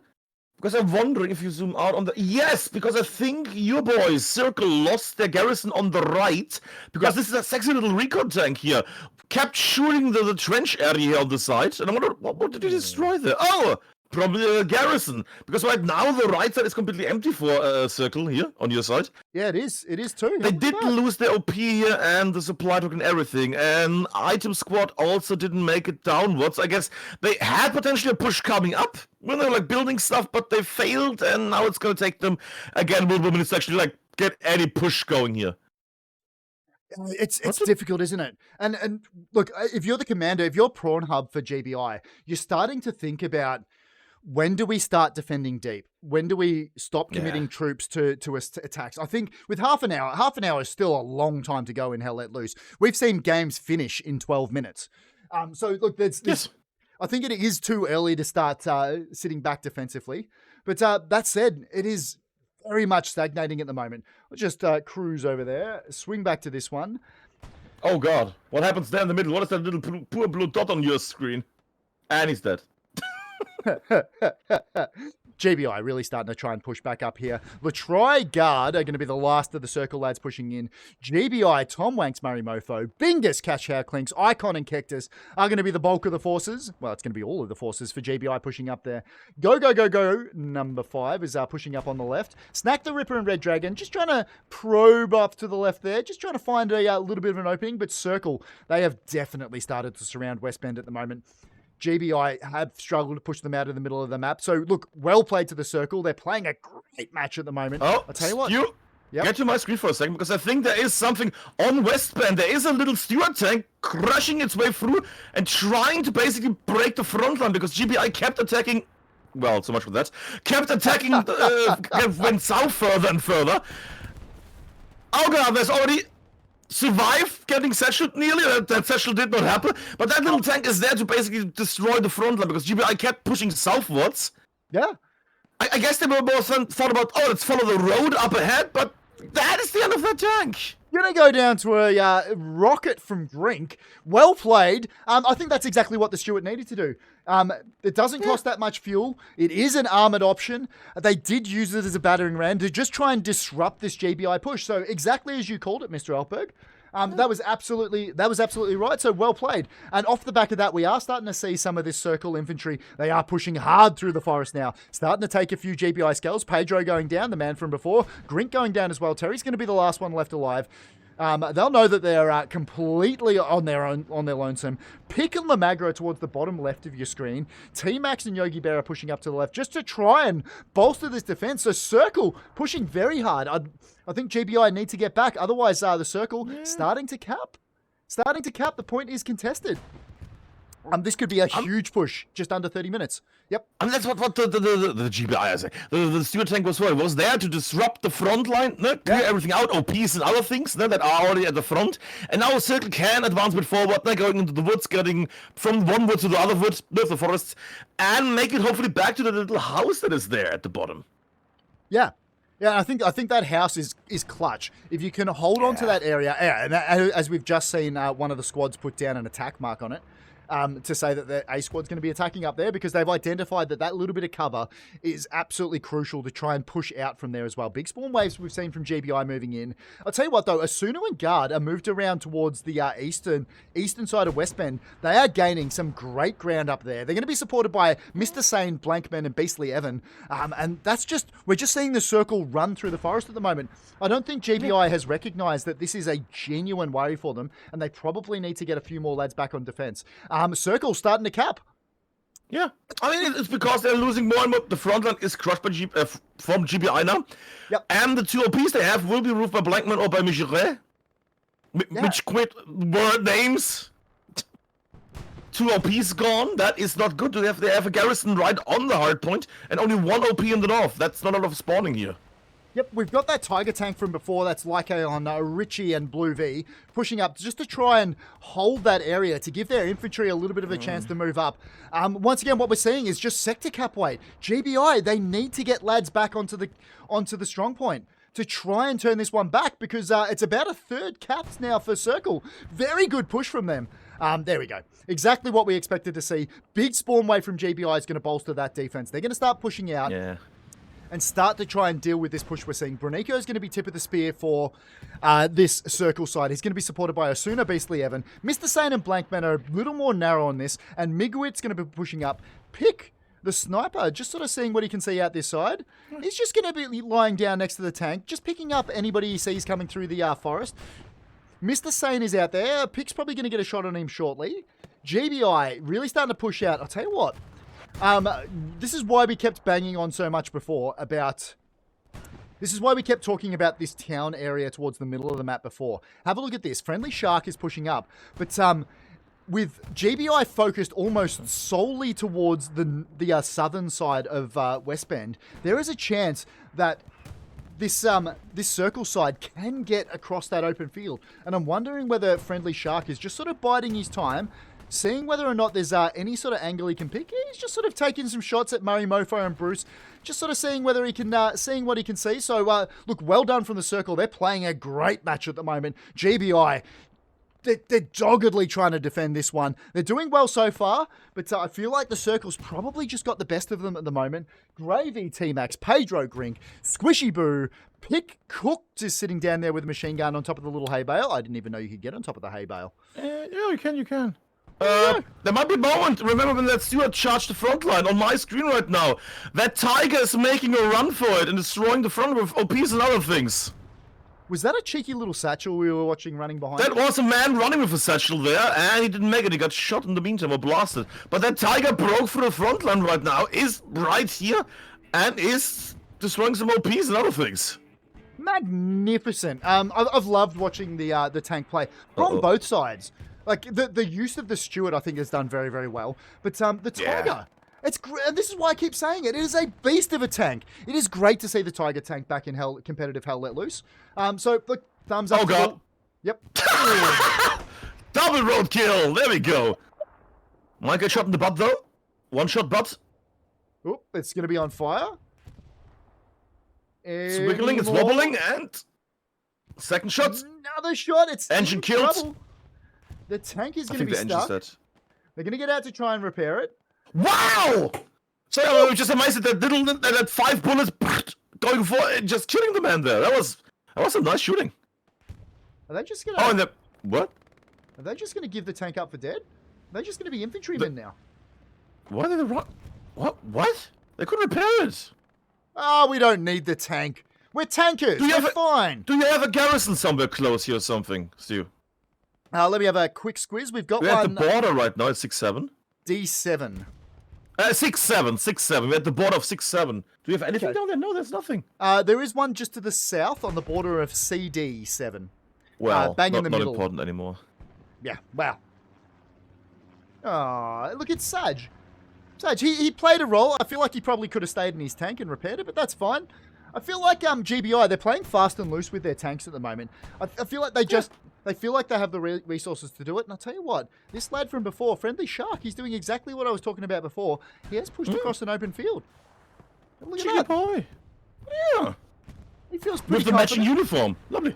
Because I'm wondering if you zoom out on the... Yes, because I think your boys, Circle, lost their garrison on the right. Because this is a sexy little recon tank here. Kept shooting the trench area here on the side. And I wonder, what did you destroy there? Oh, probably a garrison. Because right now the right side is completely empty for Circle here on your side. Yeah, it is. It is too. They did lose their OP here and the supply truck and everything. And Item Squad also didn't make it downwards. I guess they had potentially a push coming up when they were building stuff, but they failed. And now it's going to take them again multiple minutes to actually get any push going here. It's difficult, isn't it? And look, if you're the commander, if you're Prawn Hub for GBI, you're starting to think about when do we start defending deep? When do we stop committing troops to attacks? I think with half an hour is still a long time to go in Hell Let Loose. We've seen games finish in 12 minutes. So look, there's I think it is too early to start sitting back defensively. But that said, it is very much stagnating at the moment. We'll just cruise over there, swing back to this one. Oh God, what happens there in the middle? What is that little poor blue dot on your screen? And he's dead. GBI really starting to try and push back up here. Latry Guard are going to be the last of the circle lads pushing in. GBI, Tom Wanks, Murray Mofo, Bingus, Cashhow Clinks, Icon and Cactus are going to be the bulk of the forces. Well, it's going to be all of the forces for GBI pushing up there. Go, go, go, go. Number 5 is pushing up on the left. Snack the Ripper and Red Dragon just trying to probe up to the left there. Just trying to find a little bit of an opening. But Circle, they have definitely started to surround West Bend at the moment. GBI have struggled to push them out of the middle of the map. So, look, well played to the Circle. They're playing a great match at the moment. Oh, I'll tell you what. Get to my screen for a second, because I think there is something on West Bend. There is a little Stuart tank crushing its way through and trying to basically break the front line, because GBI kept attacking. Well, so much for that. Kept attacking, went south further and further. Oh God, there's already... survive getting satchelled nearly. That satchel did not happen. But that little tank is there to basically destroy the front line, because GBI kept pushing southwards. Yeah. I guess they were more thought about, oh, let's follow the road up ahead, but that is the end of that tank. Gonna go down to a rocket from Grink. Well played. I think that's exactly what the Stuart needed to do. It doesn't cost that much fuel. It is an armored option. They did use it as a battering ram to just try and disrupt this GBI push. So exactly as you called it, Mr. Altberg. That was absolutely right. So well played. And off the back of that, we are starting to see some of this Circle infantry. They are pushing hard through the forest now. Starting to take a few GBI skulls. Pedro going down, the man from before. Grink going down as well. Terry's going to be the last one left alive. They'll know that they're completely on their lonesome. Pick and Lamagro towards the bottom left of your screen. T-Max and Yogi Bear are pushing up to the left just to try and bolster this defense. So Circle pushing very hard. I think GBI need to get back. Otherwise, the Circle starting to cap. The point is contested. This could be a huge push, just under 30 minutes. Yep. And that's what the GBI, I say. The Stuart tank was for. It was there to disrupt the front line, clear everything out, OPs and other things that are already at the front. And now Circle can advance a bit forward, going into the woods, getting from one wood to the other wood, the forests, and make it hopefully back to the little house that is there at the bottom. Yeah. Yeah, I think that house is clutch. If you can hold on to that area, and as we've just seen one of the squads put down an attack mark on it, to say that the A squad's going to be attacking up there, because they've identified that little bit of cover is absolutely crucial to try and push out from there as well. Big spawn waves we've seen from GBI moving in. I'll tell you what though, Asuna and Guard are moved around towards the eastern side of West Bend. They are gaining some great ground up there. They're going to be supported by Mr. Sane, Blankman and Beastly Evan. And we're just seeing the Circle run through the forest at the moment. I don't think GBI has recognized that this is a genuine worry for them, and they probably need to get a few more lads back on defense. Circle starting to cap. Yeah, I mean, it's because they're losing more and more. The front line is crushed by from GBI now. Yep. And the two OPs they have will be roofed by Blankman or by Michire. Which quit word names. Two OPs gone. That is not good. They have a garrison right on the hard point, and only one OP in the north. That's not a lot of spawning here. Yep, we've got that Tiger tank from before. That's like on Richie and Blue V pushing up just to try and hold that area to give their infantry a little bit of a chance to move up. Once again, what we're seeing is just sector cap weight. GBI, they need to get lads back onto the strong point to try and turn this one back, because it's about a third capped now for Circle. Very good push from them. There we go. Exactly what we expected to see. Big spawn wave from GBI is going to bolster that defense. They're going to start pushing out. Yeah. And start to try and deal with this push we're seeing. Brunico is going to be tip of the spear for this Circle side. He's going to be supported by Asuna, Beastly Evan. Mr. Sane and Blankman are a little more narrow on this, and Migwit's going to be pushing up. Pick the sniper, just sort of seeing what he can see out this side. He's just going to be lying down next to the tank, just picking up anybody he sees coming through the forest. Mr. Sane is out there. Pick's probably going to get a shot on him shortly. GBI really starting to push out. I'll tell you what. This is why we kept banging on so much before about... This is why we kept talking about this town area towards the middle of the map before. Have a look at this. Friendly Shark is pushing up. But with GBI focused almost solely towards the southern side of West Bend, there is a chance that this circle side can get across that open field. And I'm wondering whether Friendly Shark is just sort of biding his time, seeing whether or not there's any sort of angle he can pick. He's just sort of taking some shots at Murray, Mofo, and Bruce, just sort of seeing whether he can, seeing what he can see. So, look, well done from the circle. They're playing a great match at the moment. GBI, they're doggedly trying to defend this one. They're doing well so far, but I feel like the circle's probably just got the best of them at the moment. Gravy, T-Max, Pedro Grink, Squishy Boo, Pick Cook just sitting down there with a machine gun on top of the little hay bale. I didn't even know you could get on top of the hay bale. Yeah, you can. There might be a moment. Remember when that Stewart charged the front line on my screen right now? That Tiger is making a run for it and destroying the front with OPs and other things. Was that a cheeky little satchel we were watching running behind? That was a man running with a satchel there, and he didn't make it. He got shot in the meantime or blasted. But that Tiger broke through the front line right now, is right here, and is destroying some OPs and other things. Magnificent. I've loved watching the tank play from both sides. Like, the use of the Stewart, I think, has done very, very well. But the Tiger, it's great. This is why I keep saying it. It is a beast of a tank. It is great to see the Tiger tank back in competitive Hell Let Loose. So, look, thumbs up. Oh, God. Yep. Double roadkill. There we go. Might get shot in the butt, though. One shot butt. Oop, it's going to be on fire. It's wiggling, it's wobbling, and second shot. Another shot. It's engine killed. Trouble. The tank is going to be stuck. They're going to get out to try and repair it. Wow! So I was just amazed at that 5 bullets going for just killing the man there. That was some nice shooting. Are they just going to? Oh, and what? Are they just going to give the tank up for dead? Are they just going to be infantrymen now? Why did they run? What? They couldn't repair it. Oh, we don't need the tank. We're tankers. We're fine. Do you have a garrison somewhere close here or something, Stu? Let me have a quick squiz. We've got We're one. at the border right now. It's 6-7. D7. 6-7. We're at the border of 6-7. Do you have anything down there? No, there's nothing. There is one just to the south on the border of CD7. Well, bang in the not middle. important anymore. Yeah, wow. Oh, look, it's Saj. Saj, he played a role. I feel like he probably could have stayed in his tank and repaired it, but that's fine. I feel like GBI, they're playing fast and loose with their tanks at the moment. I feel like they feel like they have the resources to do it. And I'll tell you what, this lad from before, Friendly Shark, he's doing exactly what I was talking about before. He has pushed across an open field. Look at that. Boy. Yeah. He feels pretty with the matching uniform. Lovely.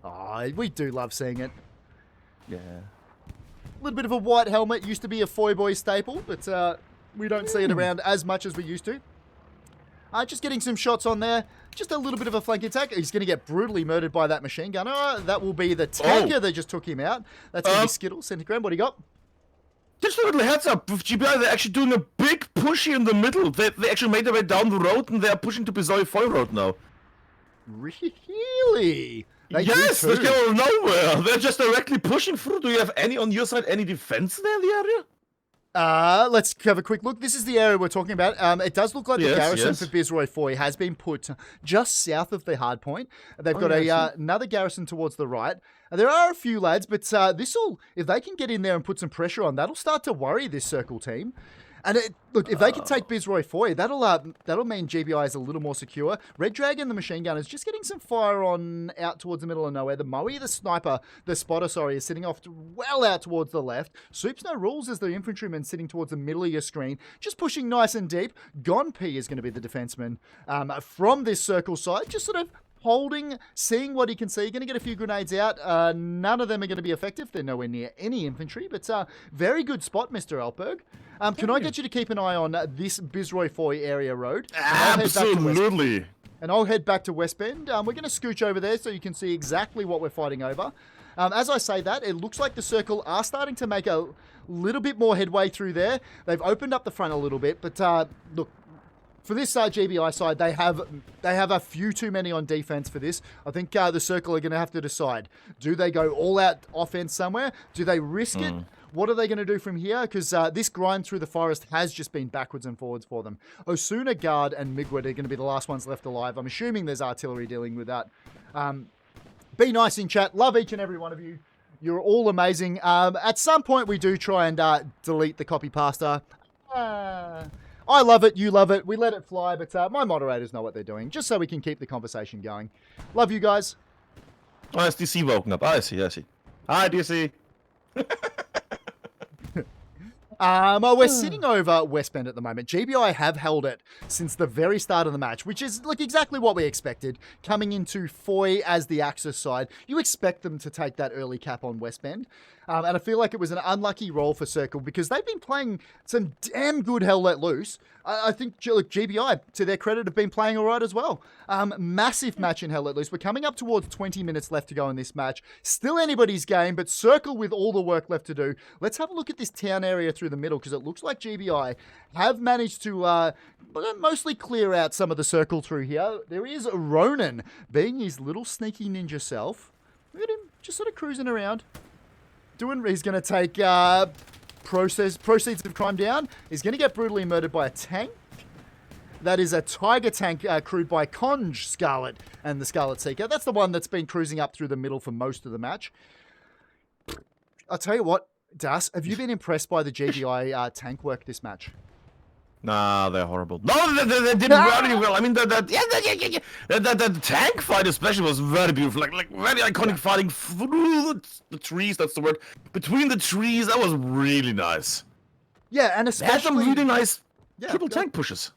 Oh, we do love seeing it. Yeah. A little bit of a white helmet. Used to be a Foy Boy staple, but we don't see it around as much as we used to. Just getting some shots on there. Just a little bit of a flank attack. He's going to get brutally murdered by that machine gunner. That will be the tanker that just took him out. That's going to be Skittle. Centigram, what do you got? Just a little heads up. With GBI, they're actually doing a big push here in the middle. They actually made their way down the road, and they're pushing to Bizarre Foy Road now. Really? Yes, they're going nowhere. They're just directly pushing through. Do you have any on your side, any defense there in the area? Let's have a quick look. This is the area we're talking about. It does look like the garrison for Bizroy Foy has been put just south of the hard point. They've got another garrison towards the right. There are a few lads, but this'll, if they can get in there and put some pressure on, that'll start to worry this circle team. And look, if they can take Bizroy Foy, that'll mean GBI is a little more secure. Red Dragon, the machine gunner, is just getting some fire on out towards the middle of nowhere. The Moe, the spotter, is sitting off well out towards the left. Soups No Rules is the infantryman sitting towards the middle of your screen, just pushing nice and deep. Gon P is going to be the defenseman from this circle side, just sort of holding, seeing what he can see. Going to get a few grenades out. None of them are going to be effective. They're nowhere near any infantry, but very good spot, Mr. Altberg. Can I get you to keep an eye on this Bizroy Foy area road? Absolutely. And I'll head back to West Bend. We're going to scooch over there so you can see exactly what we're fighting over. As I say that, it looks like the circle are starting to make a little bit more headway through there. They've opened up the front a little bit, but look, for this GBI side, they have a few too many on defense for this. I think the circle are going to have to decide. Do they go all out offense somewhere? Do they risk it? What are they going to do from here? Because this grind through the forest has just been backwards and forwards for them. Osuna, Guard, and Migward are going to be the last ones left alive. I'm assuming there's artillery dealing with that. Be nice in chat. Love each and every one of you. You're all amazing. At some point, we do try and delete the copy pasta. I love it. You love it. We let it fly, but my moderators know what they're doing, just so we can keep the conversation going. Love you guys. Oh, it's DC woken up. I see. Hi, DC. We're sitting over West Bend at the moment. GBI have held it since the very start of the match, which is like exactly what we expected. Coming into Foy as the Axis side, you expect them to take that early cap on West Bend. And I feel like it was an unlucky role for Circle because they've been playing some damn good Hell Let Loose. I think GBI, to their credit, have been playing all right as well. Massive match in Hell Let Loose. We're coming up towards 20 minutes left to go in this match. Still anybody's game, but Circle with all the work left to do. Let's have a look at this town area through the middle because it looks like GBI have managed to mostly clear out some of the Circle through here. There is Ronan being his little sneaky ninja self. Look at him just sort of cruising around. He's going to take proceeds of crime down. He's going to get brutally murdered by a tank. That is a Tiger tank crewed by Conj Scarlet and the Scarlet Seeker. That's the one that's been cruising up through the middle for most of the match. I'll tell you what, Das, have you been impressed by the GBI tank work this match? Nah, they're horrible. No, they did very well. I mean, the tank fight especially was very beautiful. Like very iconic fighting through the trees. That's the word. Between the trees, that was really nice. Yeah, and They had some especially really nice triple tank pushes.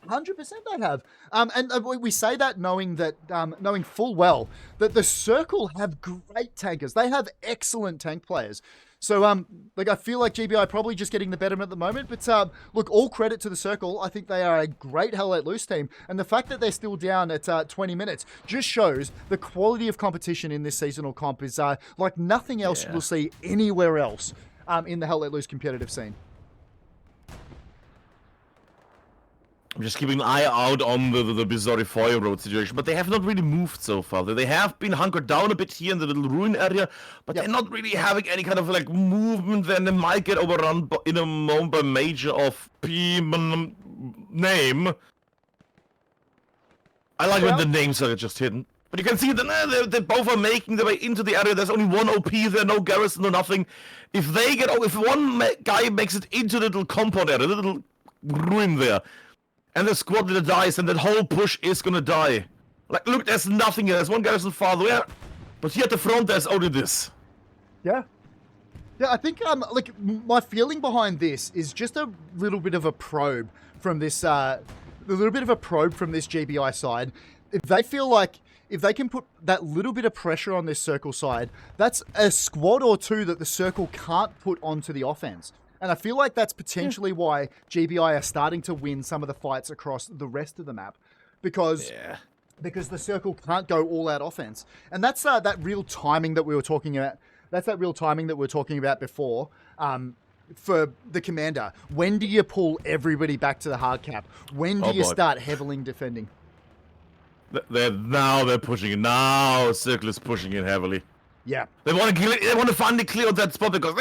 100% they have. And we say that knowing full well that the Circle have great tankers. They have excellent tank players. So, I feel like GBI probably just getting the betterment at the moment. But, look, all credit to the Circle. I think they are a great Hell Let Loose team. And the fact that they're still down at 20 minutes just shows the quality of competition in this seasonal comp is like nothing else you'll see anywhere else in the Hell Let Loose competitive scene. I'm just keeping an eye out on the bizarre Foy road situation, but they have not really moved so far. They have been hunkered down a bit here in the little ruin area, but they're not really having any kind of like movement. Then they might get overrun in a moment by Major of P name. I like when the names are just hidden. But you can see that they both are making their way into the area. There's only one OP there, no garrison, no nothing. If one guy makes it into the little compound area, the little ruin there, and the squad leader dies, and that whole push is gonna die. Like, look, there's nothing here. There's one garrison farther away, but here at the front, there's only this. Yeah. Yeah, I think, my feeling behind this is just a little bit of a probe from this, GBI side. If they feel like, if they can put that little bit of pressure on this Circle side, that's a squad or two that the Circle can't put onto the offense. And I feel like that's potentially why GBI are starting to win some of the fights across the rest of the map. Because the Circle can't go all-out offense. And that's that real timing that we were talking about. That's that real timing that we were talking about before for the Commander. When do you pull everybody back to the hard cap? When do you start heavily defending? They're pushing it. Now Circle is pushing it heavily. Yeah. They want to finally clear out that spot because,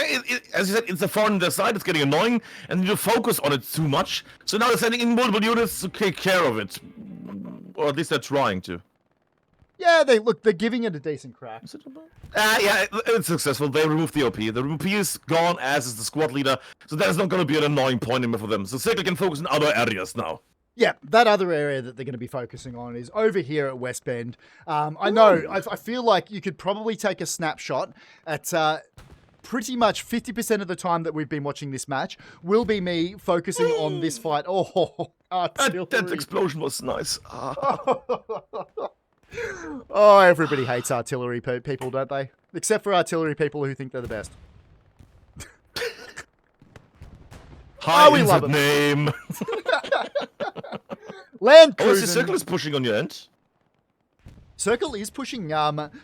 as you said, it's a far on their side. It's getting annoying, and you focus on it too much. So now they're sending in multiple units to take care of it, or at least they're trying to. Yeah, they're giving it a decent crack. Yeah, it's successful. They removed the OP. The OP is gone, as is the squad leader. So that's not going to be an annoying point anymore for them. So Circle can focus on other areas now. Yeah, that other area that they're going to be focusing on is over here at West Bend. I know, I feel like you could probably take a snapshot at pretty much 50% of the time that we've been watching this match will be me focusing on this fight. That explosion was nice. Oh, everybody hates artillery people, don't they? Except for artillery people who think they're the best. Hi, we love name. Land cruising. Oh, so Circle is pushing on your end. Circle is pushing.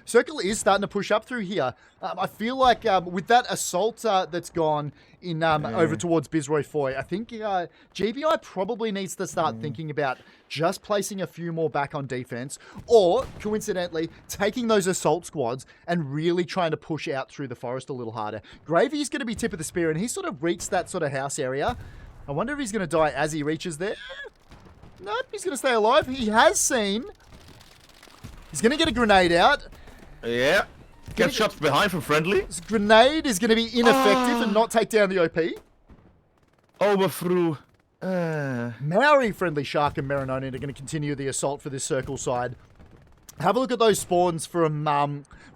Circle is starting to push up through here. I feel like with that assault that's gone in over towards Bizroy Foy, I think GBI probably needs to start thinking about just placing a few more back on defense, or coincidentally taking those assault squads and really trying to push out through the forest a little harder. Gravy's going to be tip of the spear, and he sort of reached that sort of house area. I wonder if he's going to die as he reaches there. Nope, he's going to stay alive. He has seen. He's going to get a grenade out. Yeah. Get shot behind from friendly. This grenade is going to be ineffective and not take down the OP. Overthrew. Maori friendly Shark and Marinoni are going to continue the assault for this circle side. Have a look at those spawns from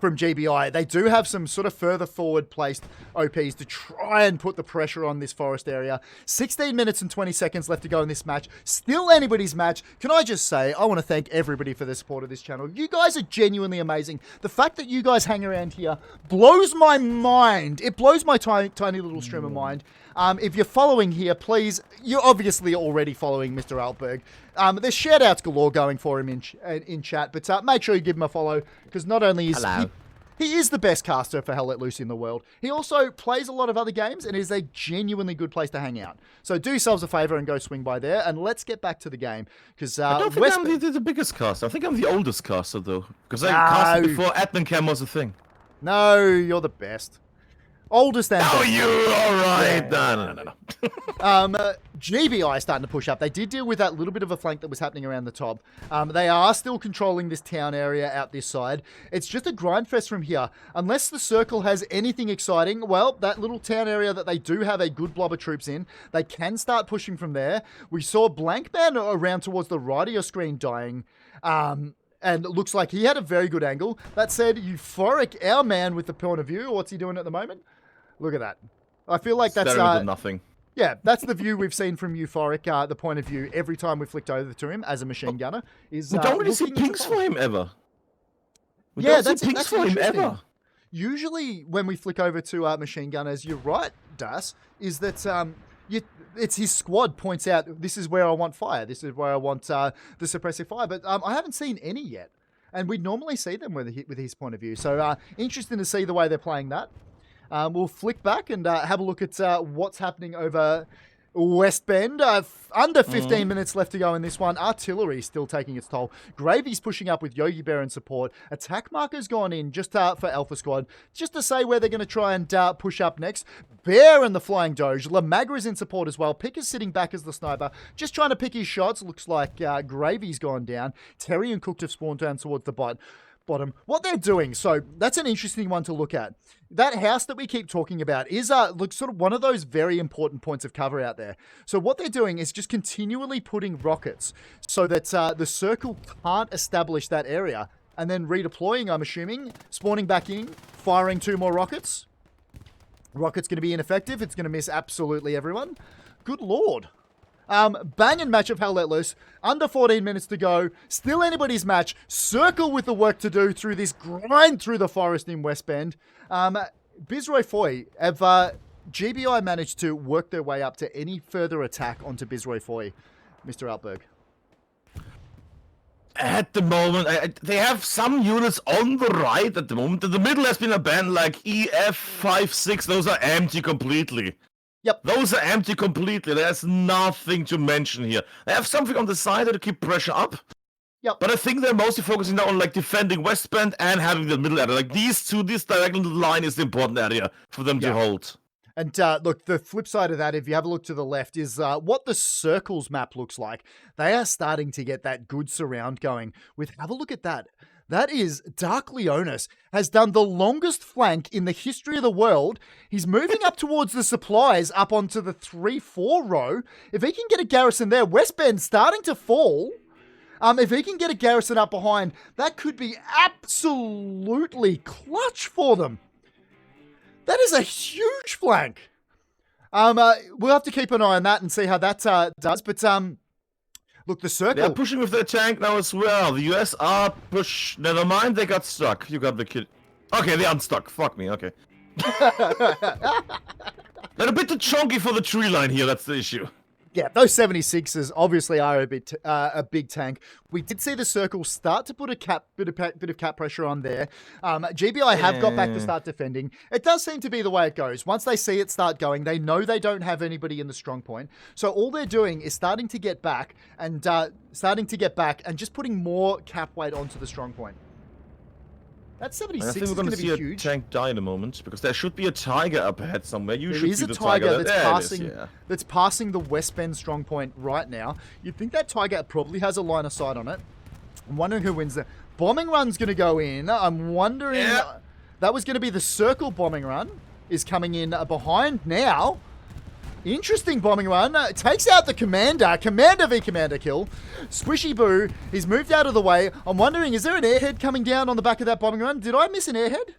GBI. They do have some sort of further forward placed OPs to try and put the pressure on this forest area. 16 minutes and 20 seconds left to go in this match. Still anybody's match. Can I just say, I want to thank everybody for the support of this channel. You guys are genuinely amazing. The fact that you guys hang around here blows my mind. It blows my tiny little streamer mind. If you're following here, please, you're obviously already following Mr. Altberg. There's shout-outs galore going for him in chat, but make sure you give him a follow, because not only is he is the best caster for Hell Let Loose in the world, he also plays a lot of other games and is a genuinely good place to hang out. So do yourselves a favour and go swing by there, and let's get back to the game. Because I don't think I'm the biggest caster. I think I'm the oldest caster, though. Because I casted before admin cam was a thing. No, you're the best. Oldest and Oh, best. you alright? No. GBI is starting to push up. They did deal with that little bit of a flank that was happening around the top. They are still controlling this town area out this side. It's just a grind fest from here. Unless the circle has anything exciting, well, that little town area that they do have a good blob of troops in, they can start pushing from there. We saw Blank Man around towards the right of your screen dying. And it looks like he had a very good angle. That said, Euphoric, our man with the point of view, what's he doing at the moment? Look at that. I feel like that's better than nothing. Yeah, that's the view we've seen from Euphoric, the point of view every time we flicked over to him as a machine gunner. We don't really see pinks for him ever. That's pinks for him ever. Usually when we flick over to machine gunners, you're right, Das, is that it's his squad points out, this is where I want fire, this is where I want the suppressive fire, but I haven't seen any yet. And we normally see them with his point of view. So interesting to see the way they're playing that. We'll flick back and have a look at what's happening over West Bend. Under 15 minutes left to go in this one. Artillery still taking its toll. Gravy's pushing up with Yogi Bear in support. Attack marker's gone in just for Alpha Squad, just to say where they're going to try and push up next. Bear and the Flying Doge. Lamagra's in support as well. Picker's sitting back as the sniper, just trying to pick his shots. Looks like Gravy's gone down. Terry and Cooked have spawned down towards the bottom. What they're doing, so that's an interesting one to look at. That house that we keep talking about is sort of one of those very important points of cover out there. So what they're doing is just continually putting rockets so that the circle can't establish that area, and then redeploying, I'm assuming, spawning back in, firing 2 more rockets. Rocket's going to be ineffective. It's going to miss absolutely everyone. Good lord. Banging match of Hell Let Loose. Under 14 minutes to go. Still anybody's match. Circle with the work to do through this grind through the forest in West Bend. Bizroy Foy, have GBI managed to work their way up to any further attack onto Bizroy Foy, Mr. Altberg? At the moment, they have some units on the right at the moment. The middle has been abandoned, like EF 5, 6. Those are empty completely. Yep. Those are empty completely. There's nothing to mention here. They have something on the side to keep pressure up. Yep. But I think they're mostly focusing now on like defending West Bend and having the middle area. Like these two, this diagonal line is the important area for them to hold. And look, the flip side of that, if you have a look to the left, is what the circles map looks like. They are starting to get that good surround going. Have a look at that. That is Dark Leonis has done the longest flank in the history of the world. He's moving up towards the supplies, up onto the 3-4 row. If he can get a garrison there, West Bend starting to fall. If he can get a garrison up behind, that could be absolutely clutch for them. That is a huge flank. We'll have to keep an eye on that and see how that does. But look, the circle. They're pushing with their tank now as well. The US are push. Never mind, they got stuck. You got the kid. Okay, they unstuck. Fuck me. Okay. They're a bit too chunky for the tree line here. That's the issue. Yeah, those 76s obviously are a big tank. We did see the circle start to put a bit of cap pressure on there. GBI have got back to start defending. It does seem to be the way it goes. Once they see it start going, they know they don't have anybody in the strong point. So all they're doing is starting to get back and just putting more cap weight onto the strong point. That 76 I think we're going to see a tank die in a moment, because there should be a tiger up ahead somewhere. You should see the tiger that's passing the West Bend strong point right now. You'd think that tiger probably has a line of sight on it. I'm wondering who wins the bombing run's going to go in. I'm wondering. That was going to be the Circle bombing run. Is coming in behind now. Interesting bombing run. Takes out the Commander. Commander v Commander kill. Squishy Boo. He's moved out of the way. I'm wondering, is there an airhead coming down on the back of that bombing run? Did I miss an airhead?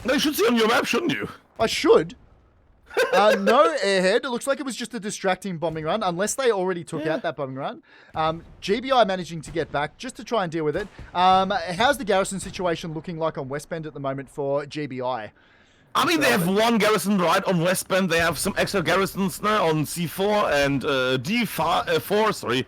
You should see on your map, shouldn't you? I should. No airhead. It looks like it was just a distracting bombing run, unless they already took out that bombing run. GBI managing to get back just to try and deal with it. How's the garrison situation looking like on West Bend at the moment for GBI? I mean, they have one garrison right on West Bend. They have some extra garrisons now on C4 and D4, sorry.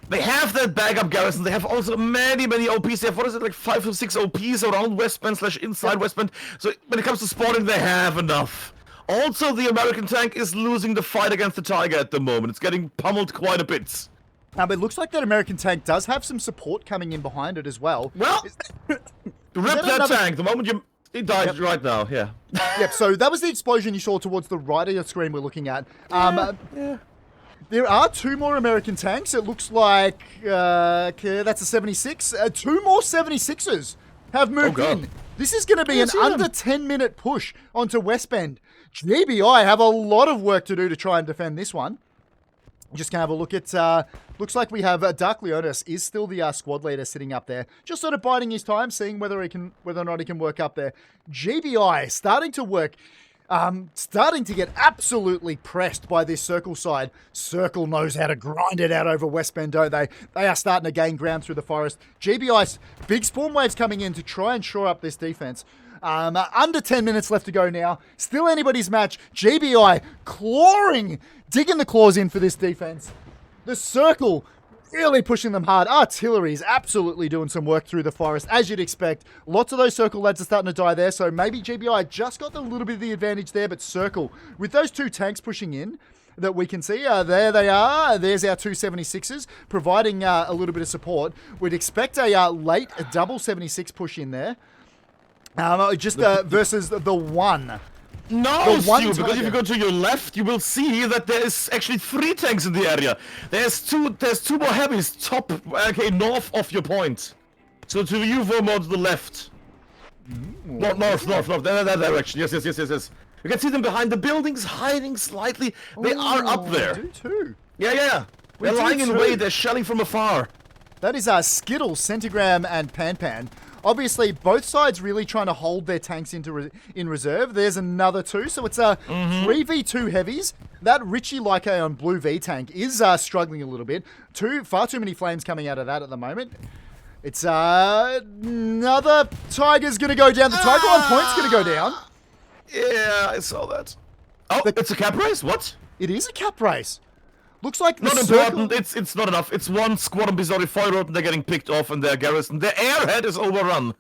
They have that backup garrison. They have also many OPs. They have, what is it, like 5 or 6 OPs around West Bend / inside West Bend. So when it comes to spawning, they have enough. Also, the American tank is losing the fight against the Tiger at the moment. It's getting pummeled quite a bit. But it looks like that American tank does have some support coming in behind it as well. Well, rip that tank. The moment you... He died right now, yeah. Yep, so that was the explosion you saw towards the right of your screen we're looking at. There are 2 more American tanks. It looks like that's a 76. 2 more 76ers have moved in. This is going to be an under 10-minute push onto West Bend. GBI have a lot of work to do to try and defend this one. Just gonna have a look at, looks like we have Dark Leonis is still the squad leader sitting up there. Just sort of biding his time, seeing whether or not he can work up there. GBI starting to work, starting to get absolutely pressed by this Circle side. Circle knows how to grind it out over West Bend, don't they? They are starting to gain ground through the forest. GBI's big spawn waves coming in to try and shore up this defense. Under 10 minutes left to go now. Still anybody's match. GBI clawing, digging the claws in for this defense. The Circle really pushing them hard. Artillery is absolutely doing some work through the forest, as you'd expect. Lots of those Circle lads are starting to die there, so maybe GBI just got a little bit of the advantage there, but Circle, with those 2 tanks pushing in, that we can see, there they are. There's our 2 76ers, providing a little bit of support. We'd expect a late double 76 push in there. Versus the one. No, Stu, because if you go to your left, you will see that there is actually 3 tanks in the area. There's two more heavies north of your point. So to you, more to the left. North, that direction. Yes. You can see them behind the buildings, hiding slightly. They are up there. We do too. Yeah. They're lying in wait. They're shelling from afar. That is Skittles, Centigram, and Pan. Obviously, both sides really trying to hold their tanks in reserve. There's another 2, so it's 3v2 heavies. That Richie Lyke on Blue V tank is struggling a little bit. Far too many flames coming out of that at the moment. It's another Tiger's going to go down. The Tiger on point's going to go down. Yeah, I saw that. Oh, it's a cap race? What? It is a cap race. Looks like not important. It's not enough. It's 1 squad on Bizarre Fire and they're getting picked off in their garrison. Their airhead is overrun.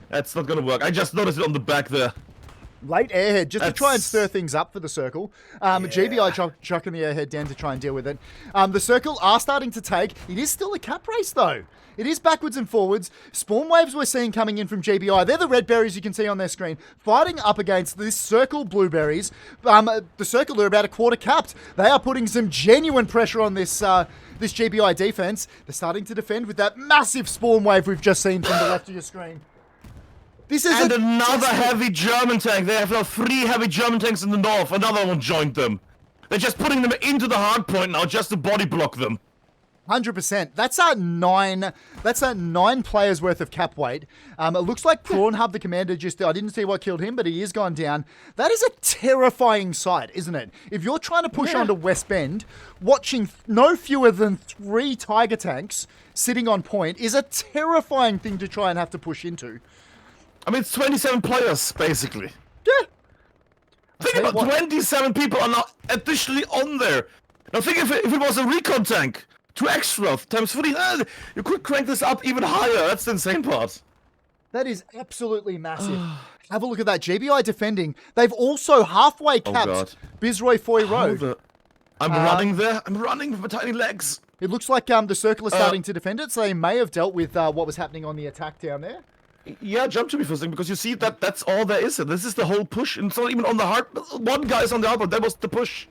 That's not gonna work. I just noticed it on the back there. Late airhead, just to try and stir things up for the Circle. GBI chucking the airhead down to try and deal with it. The Circle are starting to take. It is still a cap race, though. It is backwards and forwards. Spawn waves we're seeing coming in from GBI. They're the red berries you can see on their screen. Fighting up against this Circle blueberries. The Circle are about a quarter capped. They are putting some genuine pressure on this this GBI defense. They're starting to defend with that massive spawn wave we've just seen from the left of your screen. This is another heavy German tank. They have now 3 heavy German tanks in the north. Another one joined them. They're just putting them into the hard point now just to body block them. 100%. That's a 9. That's a 9 players worth of cap weight. It looks like Prawnhub, the commander, I didn't see what killed him, but he is gone down. That is a terrifying sight, isn't it? If you're trying to push onto West Bend, watching no fewer than 3 Tiger tanks sitting on point is a terrifying thing to try and have to push into. I mean, it's 27 players, basically. Yeah. Think about 27 people are now additionally on there. Now think if it was a recon tank. 2 extra times 3. You could crank this up even higher. That's the insane part. That is absolutely massive. Have a look at that. GBI defending. They've also halfway capped Bizroy Foy Road. I'm running there. I'm running with my tiny legs. It looks like the Circle is starting to defend it, so they may have dealt with what was happening on the attack down there. Yeah, jump to me for a second, because you see that's all there is. This is the whole push. And it's not even on the hard. 1 guy is on the hard, but that was the push.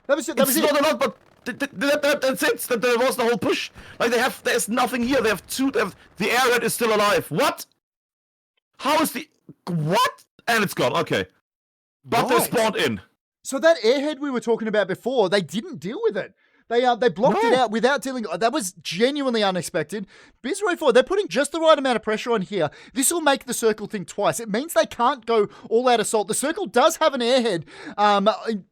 That was it. It's not a lot, but that's it. That was the whole push. Like there's nothing here. They have 2. The airhead is still alive. What? How is the What? And it's gone. Okay. But they Right. spawned in. So that airhead we were talking about before, they didn't deal with it. They blocked it out without dealing. That was genuinely unexpected. Bizroy 4, they're putting just the right amount of pressure on here. This will make the circle think twice. It means they can't go all out assault. The circle does have an airhead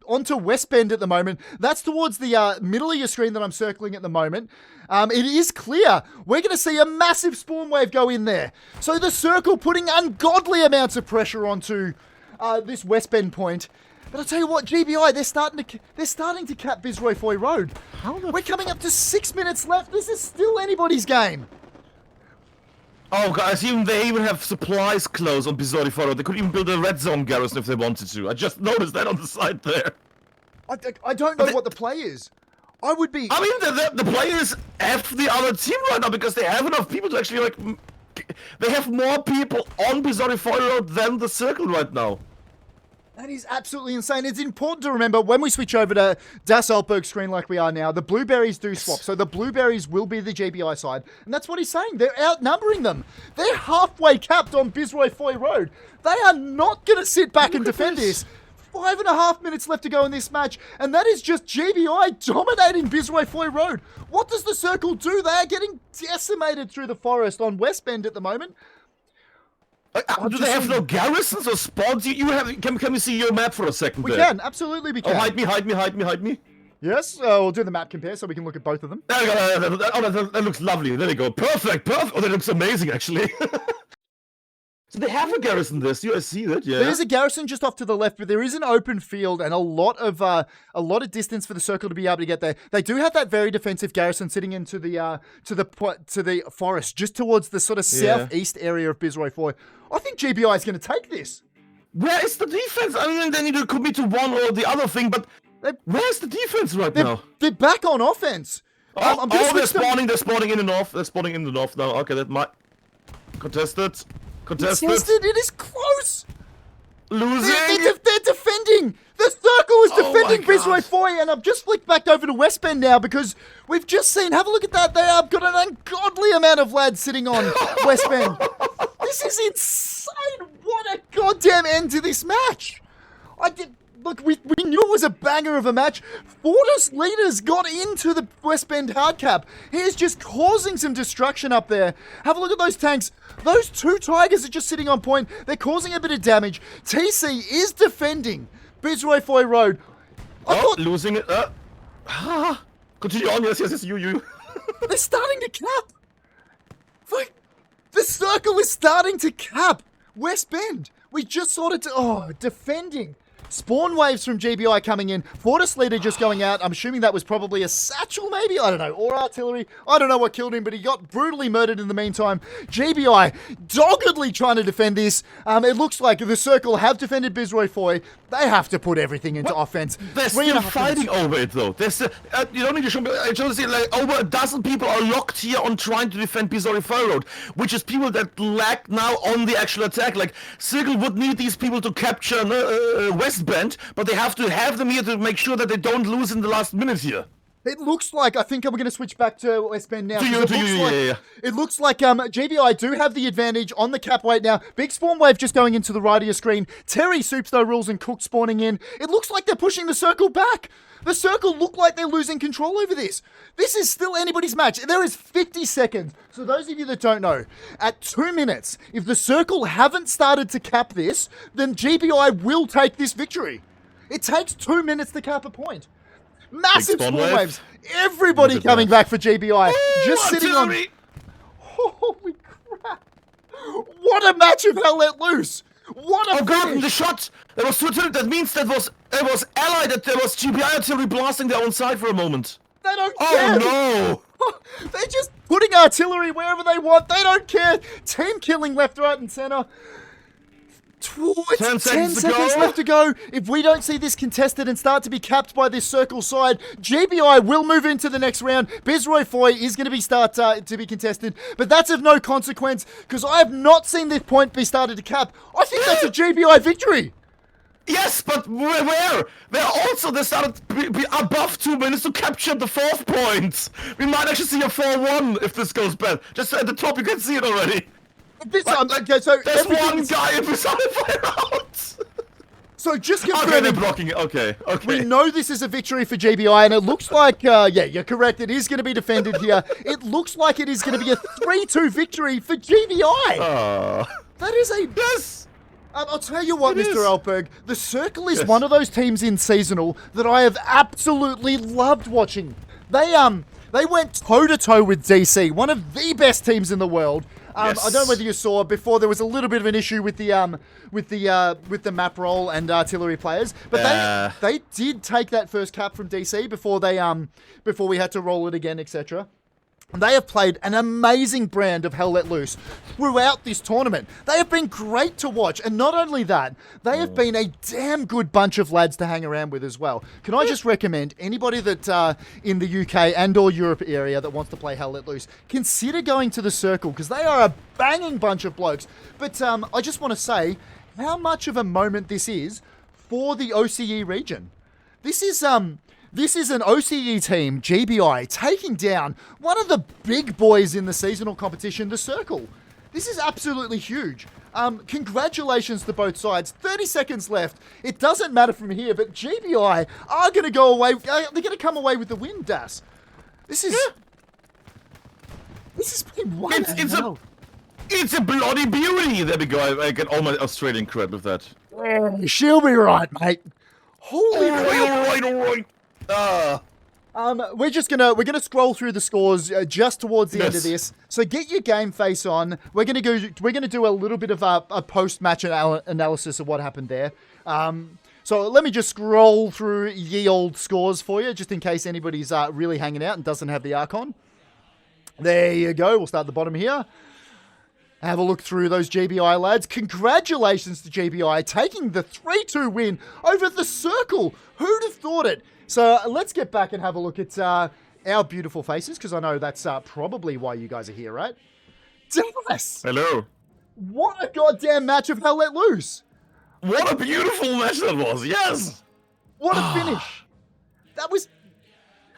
onto West Bend at the moment. That's towards the middle of your screen that I'm circling at the moment. It is clear. We're going to see a massive spawn wave go in there. So the circle putting ungodly amounts of pressure onto this West Bend point. But I'll tell you what, GBI, they're starting to cap Bizroy Foy Road. We're coming up to 6 minutes left. This is still anybody's game. Oh, guys, they even have supplies close on Bizarre Road. They could even build a red zone garrison if they wanted to. I just noticed that on the side there. I don't know what the play is. I would be... I mean, the players F the other team right now because they have enough people to actually, like... They have more people on Bizarre Road than the circle right now. That is absolutely insane. It's important to remember when we switch over to DasAltberg screen like we are now, the blueberries do swap. So the blueberries will be the GBI side. And that's what he's saying. They're outnumbering them. They're halfway capped on Bizroy Foy Road. They are not going to sit back and defend this. 5.5 minutes left to go in this match. And that is just GBI dominating Bizroy Foy Road. What does the circle do? They are getting decimated through the forest on West Bend at the moment. Do they have no garrisons or spawns? You have? Can we see your map for a second? We can, absolutely we can. Oh, hide me. Yes, we'll do the map compare so we can look at both of them. That looks lovely. There we go. Perfect. Oh, that looks amazing, actually. So they have a garrison there. I see that. Yeah. There is a garrison just off to the left, but there is an open field and a lot of distance for the circle to be able to get there. They do have that very defensive garrison sitting into the forest, just towards the sort of southeast area of Bizroy Foy. I think GBI is going to take this. Where is the defense? I mean, they need to commit to one or the other thing, but where's the defense right now? They're back on offense. They're spawning in the north. They're spawning in the north now. Okay, that might... Contested. It is close. Losing. They're defending. The circle is defending Bizroy Foy, and I've just flicked back over to West Bend now because we've just seen. Have a look at that. They have got an ungodly amount of lads sitting on West Bend. This is insane. What a goddamn end to this match. Look, we knew it was a banger of a match. Fortis leaders got into the West Bend hard cap. He is just causing some destruction up there. Have a look at those tanks. Those two Tigers are just sitting on point. They're causing a bit of damage. TC is defending Bizroy Foy Road. Losing it. Continue on. Yes, you. They're starting to cap. The circle is starting to cap West Bend. We just sorted to... defending. Spawn waves from GBI coming in. Fortis leader just going out. I'm assuming that was probably a satchel maybe? I don't know. Or artillery. I don't know what killed him, but he got brutally murdered in the meantime. GBI doggedly trying to defend this. It looks like the circle have defended Bizroy Foy. They have to put everything into offense. They're still fighting over it though. You don't need to show me. I just see like over a dozen people are locked here on trying to defend Bizarre Foy Road, which is people that lack now on the actual attack. Like Circle would need these people to capture West Bend, but they have to have them here to make sure that they don't lose in the last minute here. It looks like, I think we're going to switch back to West Bend now. It looks like GBI do have the advantage on the cap weight now. Big spawn wave just going into the right of your screen. Terry, Soupsto, Rules, and Cook spawning in. It looks like they're pushing the circle back. The circle look like they're losing control over this. This is still anybody's match. There is 50 seconds. So those of you that don't know, at 2 minutes, if the circle haven't started to cap this, then GBI will take this victory. It takes 2 minutes to cap a point. Massive spawn waves. Everybody coming back for GBI. Just sitting on... Holy crap. What a match of hell let loose. What a God, the shot. That was that means it was allied, that there was GBI artillery blasting their own side for a moment. They don't care. Oh no. They're just putting artillery wherever they want. They don't care. Team killing left, right, and center. 10 seconds left to go. If we don't see this contested and start to be capped by this circle side, GBI will move into the next round. Bizroy Foy is going to be to be contested, but that's of no consequence because I have not seen this point be started to cap. I think that's a GBI victory. Yes, but where? They started above 2 minutes to capture the 4th point. We might actually see a 4-1 if this goes bad. Just at the top, you can see it already. This okay, so There's one everything's- guy in personified out. So just Okay, they're confirming, blocking it. Okay. we know this is a victory for GBI, and it looks like, yeah, you're correct. It is going to be defended here. It looks like it is going to be a 3-2 victory for GBI. That is a... Yes. I'll tell you what, It Mr. is. Altberg, the Circle is Yes. one of those teams in seasonal that I have absolutely loved watching. They went toe-to-toe with DC, one of the best teams in the world. I don't know whether you saw before there was a little bit of an issue with the map roll and artillery players, but they did take that first cap from DC before we had to roll it again, etc. They have played an amazing brand of Hell Let Loose throughout this tournament. They have been great to watch, and not only that, they have been a damn good bunch of lads to hang around with as well. Can I just recommend anybody that in the UK and or Europe area that wants to play Hell Let Loose, consider going to the Circle, because they are a banging bunch of blokes. But I just want to say how much of a moment this is for the OCE region. This is an OCE team, GBI, taking down one of the big boys in the seasonal competition, the Circle. This is absolutely huge. Congratulations to both sides. 30 seconds left. It doesn't matter from here, but GBI are going to go away. They're going to come away with the win, Das. This is... This has been one It's a bloody beauty. There we go. I get all my Australian cred with that. She'll be right, mate. Holy All right. we're gonna scroll through the scores just towards the end of this. So get your game face on. We're gonna do a little bit of a post match analysis of what happened there. So let me just scroll through ye old scores for you, just in case anybody's really hanging out and doesn't have the Archon. There you go. We'll start at the bottom here. Have a look through those GBI lads. Congratulations to GBI taking the 3-2 win over the Circle. Who'd have thought it? So let's get back and have a look at our beautiful faces, because I know that's probably why you guys are here, right? Das! Hello. What a goddamn match of Hell Let Loose. What a beautiful match that was. Yes. What a finish. That was...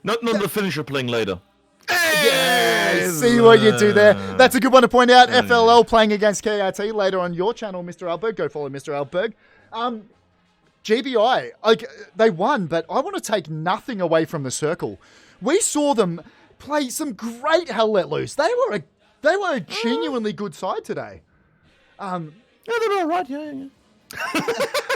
Not the finisher playing later. Yeah, see what you do there. That's a good one to point out. FLL playing against KRT later on your channel, Mr. Altberg. Go follow Mr. Altberg. GBI, they won, but I want to take nothing away from the Circle. We saw them play some great Hell Let Loose. They were a genuinely good side today. Yeah, they were all right. Yeah.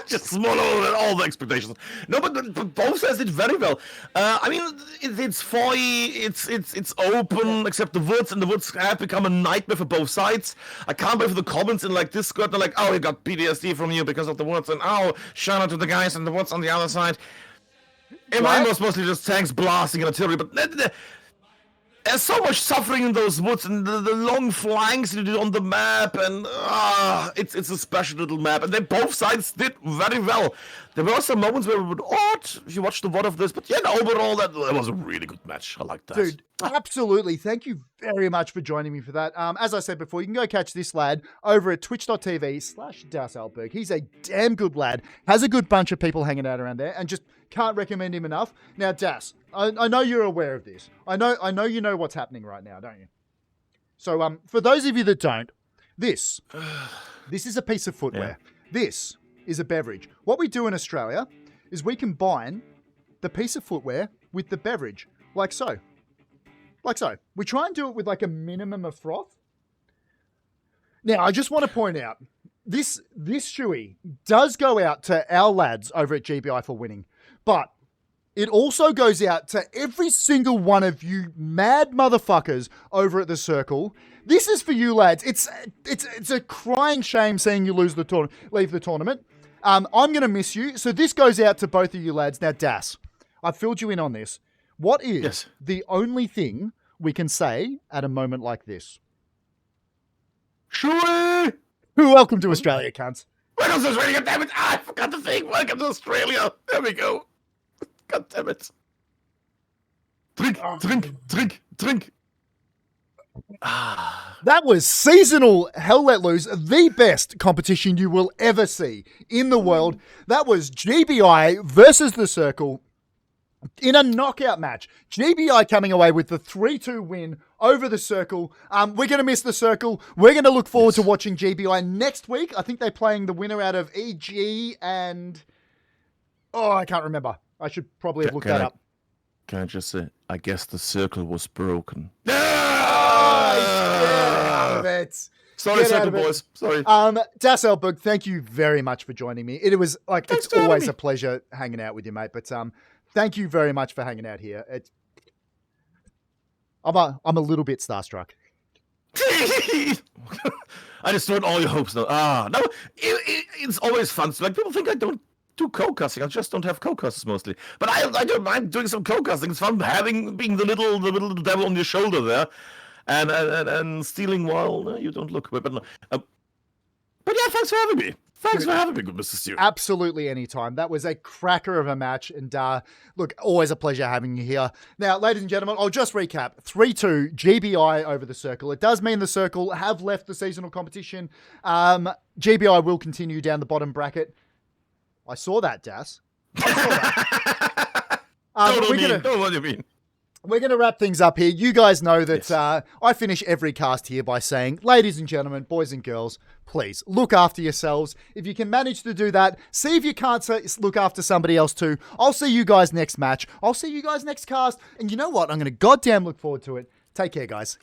Just smaller than all the expectations. No, but both sides did very well. I mean, it's foy, it's open, except the woods, and the woods have become a nightmare for both sides. I can't wait for the comments in like Discord. They're like, "Oh, you got PTSD from you because of the woods," and "Oh, shout out to the guys in the woods on the other side." And mine was mostly just tanks blasting and artillery, but there's so much suffering in those woods, and the long flanks you do on the map, and it's a special little map, and then both sides did very well. There were some moments where we would if you watch the VOD of this, but yeah, overall that was a really good match. I like that. Dude, absolutely. Thank you very much for joining me for that. As I said before, you can go catch this lad over at twitch.tv/DasAltberg. He's a damn good lad, has a good bunch of people hanging out around there, and just can't recommend him enough. Now, Das, I know you're aware of this. I know you know what's happening right now, don't you? So, for those of you that don't, this is a piece of footwear. Yeah. This is a beverage. What we do in Australia is we combine the piece of footwear with the beverage, like so. Like so. We try and do it with like a minimum of froth. Now, I just want to point out, this shoey does go out to our lads over at GBI for winning, but it also goes out to every single one of you mad motherfuckers over at the Circle. This is for you lads. It's a crying shame seeing you leave the tournament. I'm going to miss you. So this goes out to both of you lads. Now, Das, I've filled you in on this. What is the only thing we can say at a moment like this? Sure. Welcome to Australia, cunts. Welcome to Australia, damn it. I forgot the thing. Welcome to Australia. There we go. God damn it. Drink. That was seasonal Hell Let Loose, the best competition you will ever see in the world. That was GBI versus the Circle in a knockout match. GBI coming away with the 3-2 win over the Circle. We're going to miss the Circle. We're going to look forward to watching GBI next week. I think they're playing the winner out of EG and... Oh, I can't remember. I should probably have looked that up. Can I just say, I guess the Circle was broken. Get out of it. Sorry, Circle boys. Sorry. DasAltberg, thank you very much for joining me. It was like it's always a pleasure hanging out with you, mate. But thank you very much for hanging out here. I'm a little bit starstruck. I destroyed all your hopes, though. No, it's always fun. Like people think I don't do co-casting. I just don't have co-casters mostly. But I don't mind doing some co-casting. It's fun being the little devil on your shoulder there. And stealing while you don't look. But yeah, thanks for having me. Thanks for having me, good Mr. Stewart. Absolutely anytime. That was a cracker of a match. And look, always a pleasure having you here. Now, ladies and gentlemen, I'll just recap. 3-2 GBI over the Circle. It does mean the Circle have left the seasonal competition. GBI will continue down the bottom bracket. I saw that, Das. I saw that. Don't what you mean. We're going to wrap things up here. You guys know that I finish every cast here by saying, ladies and gentlemen, boys and girls, please look after yourselves. If you can manage to do that, see if you can't look after somebody else too. I'll see you guys next match. I'll see you guys next cast. And you know what? I'm going to goddamn look forward to it. Take care, guys.